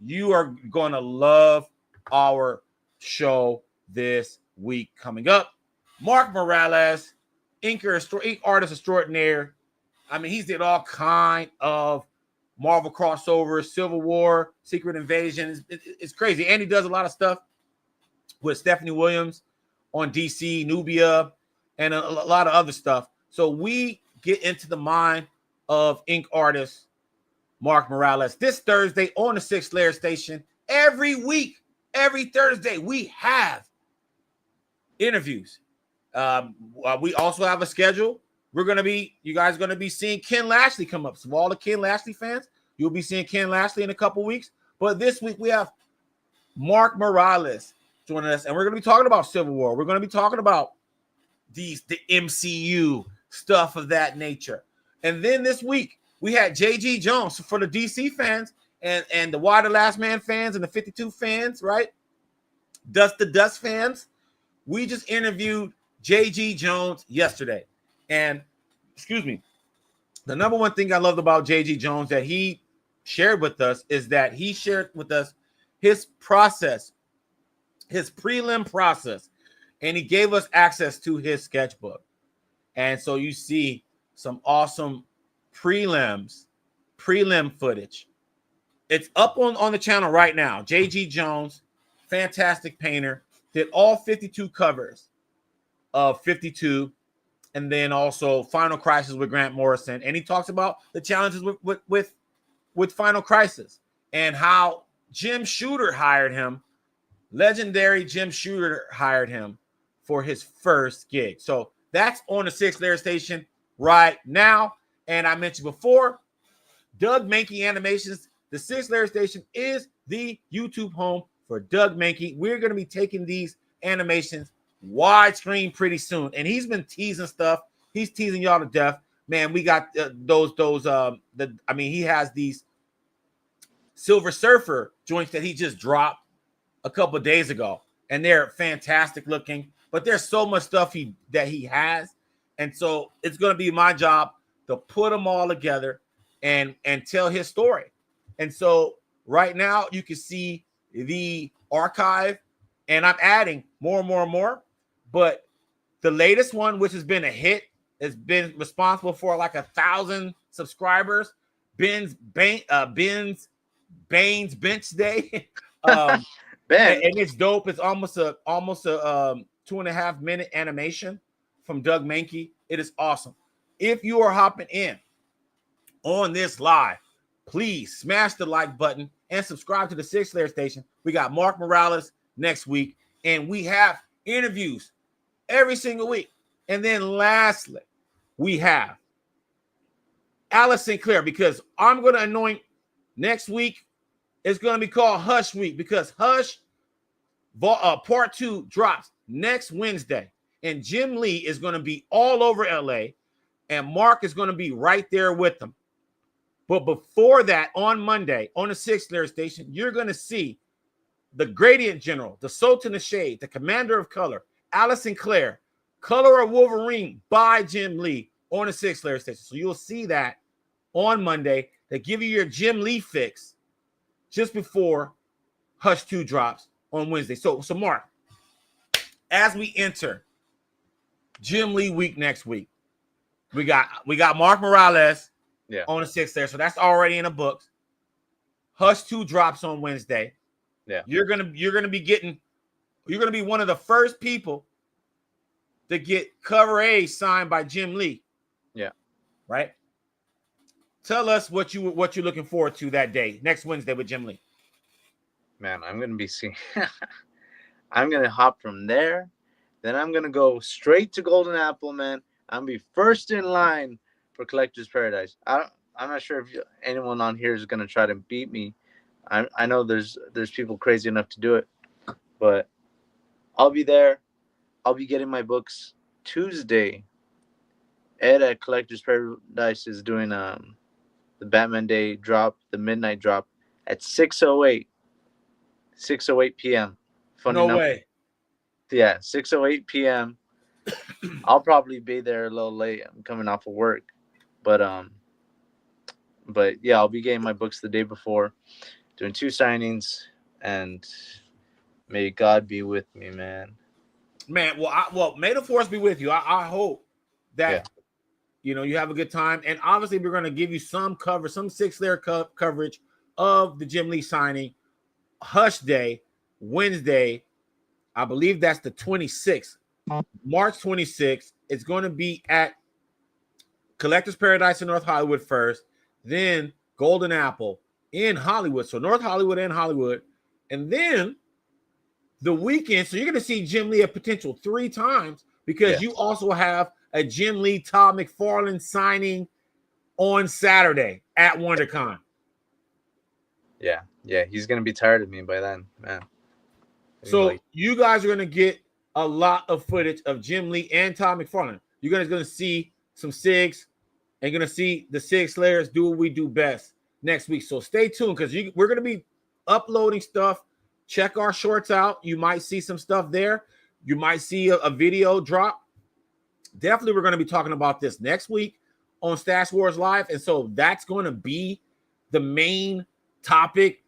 A: you are going to love our show this week coming up. Mark Morales, ink artist extraordinaire. I mean, he's did all kind of Marvel crossovers, Civil War, Secret Invasion. It's crazy. And he does a lot of stuff with Stephanie Williams on DC, Nubia, and a lot of other stuff. So we get into the mind of ink artist Mark Morales this Thursday on the Sig Slayers station. Every week, every Thursday, we have interviews. We also have a schedule. You guys are going to be seeing Ken Lashley come up. So all the Ken Lashley fans, you'll be seeing Ken Lashley in a couple weeks. But this week we have Mark Morales joining us, and we're going to be talking about Civil War. We're going to be talking about the MCU, stuff of that nature. And then this week we had JG Jones for the DC fans and the Why the Last Man fans and the 52 fans, right? Dust to Dust fans. We just interviewed JG Jones yesterday. And the number one thing I loved about JG Jones that he shared with us is that he shared with us his process, his prelim process, and he gave us access to his sketchbook. And so you see some awesome prelim footage. It's up on the channel right now. JG Jones, fantastic painter, did all 52 covers of 52, and then also Final Crisis with Grant Morrison. And he talks about the challenges with Final Crisis and how Jim Shooter hired him. Legendary Jim Shooter hired him for his first gig. So that's on the Sig Slayers station right now. And I mentioned before, Doug Mahnke Animations, the Sig Slayers station is the YouTube home for Doug Mahnke. We're going to be taking these animations widescreen pretty soon. And he's been teasing stuff. He's teasing y'all to death. Man, we got he has these Silver Surfer joints that he just dropped a couple of days ago. And they're fantastic looking. But there's so much stuff that he has. And so it's going to be my job to put them all together and tell his story. And so right now you can see the archive, and I'm adding more and more and more. But the latest one, which has been a hit, has been responsible for like 1,000 subscribers. Bane's Bench Day. And it's dope. It's almost a 2.5 minute animation from Doug Mahnke. It is awesome. If you are hopping in on this live, please smash the like button and subscribe to the Sig Slayers station. We got Mark Morales next week, and we have interviews every single week. And then lastly, we have Alice Sinclair, because I'm going to anoint next week. It's going to be called Hush Week because Hush Part 2 drops next Wednesday. And Jim Lee is going to be all over LA. And Mark is going to be right there with them. But before that, on Monday, on the Sig Slayers station, you're going to see the Gradient General, the Sultan of Shade, the Commander of Color, Alice Sinclair, Color of Wolverine by Jim Lee on the Sig Slayers station. So you'll see that on Monday. They give you your Jim Lee fix just before Hush 2 drops on Wednesday. So Mark, as we enter Jim Lee week next week, we got Mark Morales on the Sig Slayers. So that's already in the books. Hush 2 drops on Wednesday.
B: Yeah.
A: You're gonna be one of the first people to get cover A signed by Jim Lee.
B: Yeah.
A: Right. Tell us what you're looking forward to that day, next Wednesday with Jim Lee.
B: Man, I'm gonna be seeing. I'm gonna hop from there, then I'm gonna go straight to Golden Apple, man. I'm gonna be first in line for Collector's Paradise. I'm not sure if anyone on here is gonna try to beat me. I know there's people crazy enough to do it, but I'll be there. I'll be getting my books Tuesday. Ed at Collector's Paradise is doing the Batman Day drop, the midnight drop at 6:08 p.m. Funny
A: no
B: number.
A: way.
B: Yeah, 6:08 p.m. I'll probably be there a little late. I'm coming off of work, but yeah, I'll be getting my books the day before, doing 2 signings, and may God be with me, man.
A: Man, well, may the force be with you. I hope that you have a good time, and obviously we're going to give you some Sig Slayer coverage of the Jim Lee signing. Hush Day, Wednesday, I believe that's the 26th, March 26th. It's going to be at Collector's Paradise in North Hollywood first, then Golden Apple in Hollywood. So North Hollywood and Hollywood, and then the weekend. So you're going to see Jim Lee a potential 3 times because you also have a Jim Lee Todd McFarlane signing on Saturday at WonderCon.
B: Yeah, he's gonna be tired of me by then, man.
A: So you guys are gonna get a lot of footage of Jim Lee and Todd McFarlane. You're gonna see some Sigs and gonna see the Sig Slayers do what we do best next week. So stay tuned because we're gonna be uploading stuff. Check our shorts out. You might see some stuff there. You might see a video drop. Definitely, we're gonna be talking about this next week on Stash Wars Live, and so that's gonna be the main topic.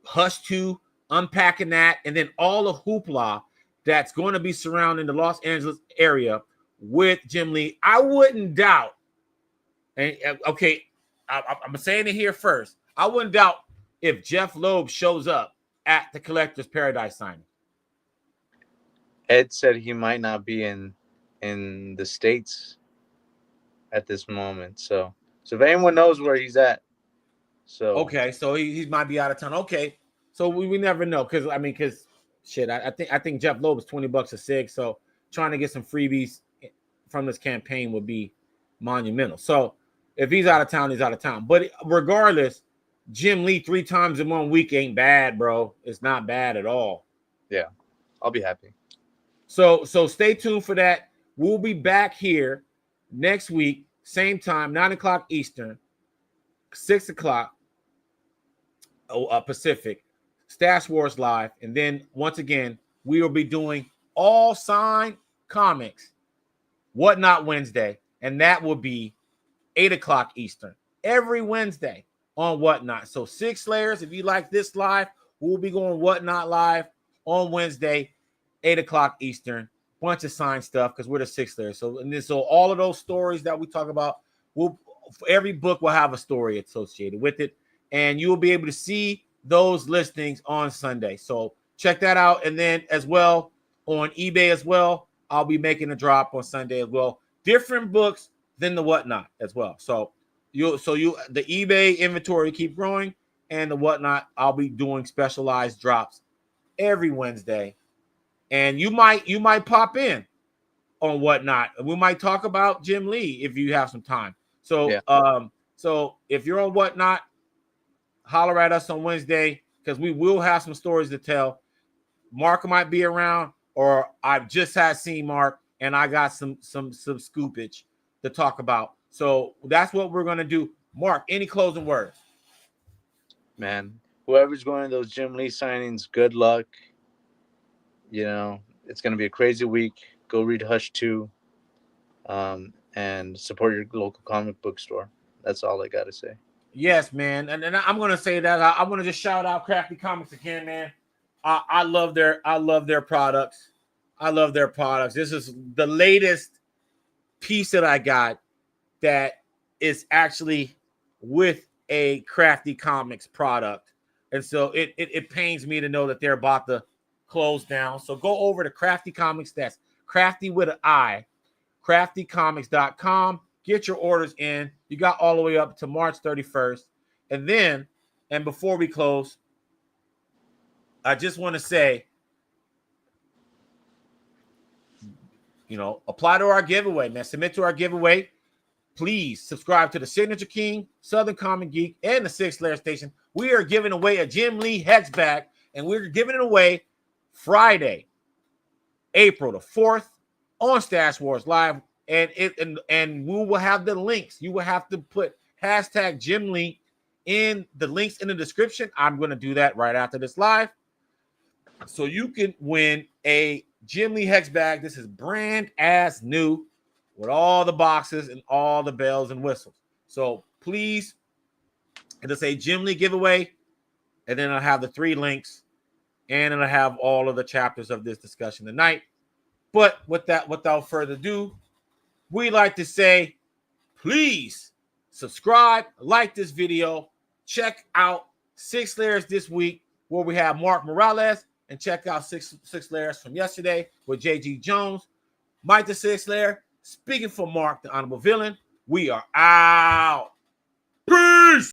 A: Hush 2, unpacking that, and then all the hoopla that's going to be surrounding the Los Angeles area with Jim Lee. I wouldn't doubt, and okay, I'm saying it here first. I wouldn't doubt if Jeff Loeb shows up at the Collector's Paradise signing.
B: Ed said he might not be in the States at this moment. So if anyone knows where he's at. So
A: okay, so he might be out of town. Okay, so we never know because shit, I think Jeff Loeb is $20 a Sig. So trying to get some freebies from this campaign would be monumental. So if he's out of town, he's out of town. But regardless, Jim Lee 3 times in 1 week ain't bad, bro. It's not bad at all.
B: Yeah, I'll be happy.
A: So stay tuned for that. We'll be back here next week, same time, 9:00 Eastern. 6:00 Pacific, Stash Wars Live, and then once again we will be doing all signed comics, Whatnot Wednesday, and that will be 8:00 Eastern every Wednesday on Whatnot. So Sig Slayers, if you like this live, we'll be going Whatnot live on Wednesday, 8:00 Eastern. Bunch of signed stuff because we're the Sig Slayers. So all of those stories that we talk about, every book will have a story associated with it, and you will be able to see those listings on Sunday. So check that out, and then as well on eBay as well, I'll be making a drop on Sunday as well. Different books than the Whatnot as well. So the eBay inventory keep growing, and the Whatnot I'll be doing specialized drops every Wednesday, and you might pop in on Whatnot. We might talk about Jim Lee if you have some time. So So if you're on Whatnot, holler at us on Wednesday because we will have some stories to tell. Mark might be around, or I've just had seen Mark, and I got some scoopage to talk about. So that's what we're gonna do. Mark, any closing words?
B: Man, whoever's going to those Jim Lee signings, good luck. You know, it's gonna be a crazy week. Go read Hush 2, and support your local comic book store. That's all I gotta say.
A: Yes, man, and I'm gonna say that I want to just shout out Crafty Comics again, man. I love their products. I love their products. This is the latest piece that I got that is actually with a Crafty Comics product, and so it pains me to know that they're about to close down. So go over to Crafty Comics. That's Crafty with an I, craftycomics.com. Get your orders in. You got all the way up to March 31st. And before we close, I just want to say, apply to our giveaway, man. Submit to our giveaway. Please subscribe to the Signature King, Southern Comic Geek, and the Sig Slayers Station. We are giving away a Jim Lee hex bag, and we're giving it away Friday, April the 4th on Stash Wars Live. And we will have the links. You will have to put hashtag Jim Lee in the links in the description. I'm going to do that right after this live. So you can win a Jim Lee hex bag. This is brand as new with all the boxes and all the bells and whistles. So please, it'll say Jim Lee giveaway, and then I'll have the 3 links, and it'll have all of the chapters of this discussion tonight. But without further ado, we like to say, please subscribe, like this video, check out Sig Slayers this week, where we have Mark Morales, and check out Sig Slayers from yesterday with JG Jones. Mike the Sig Slayer, speaking for Mark, the Honorable Villain, we are out. Peace!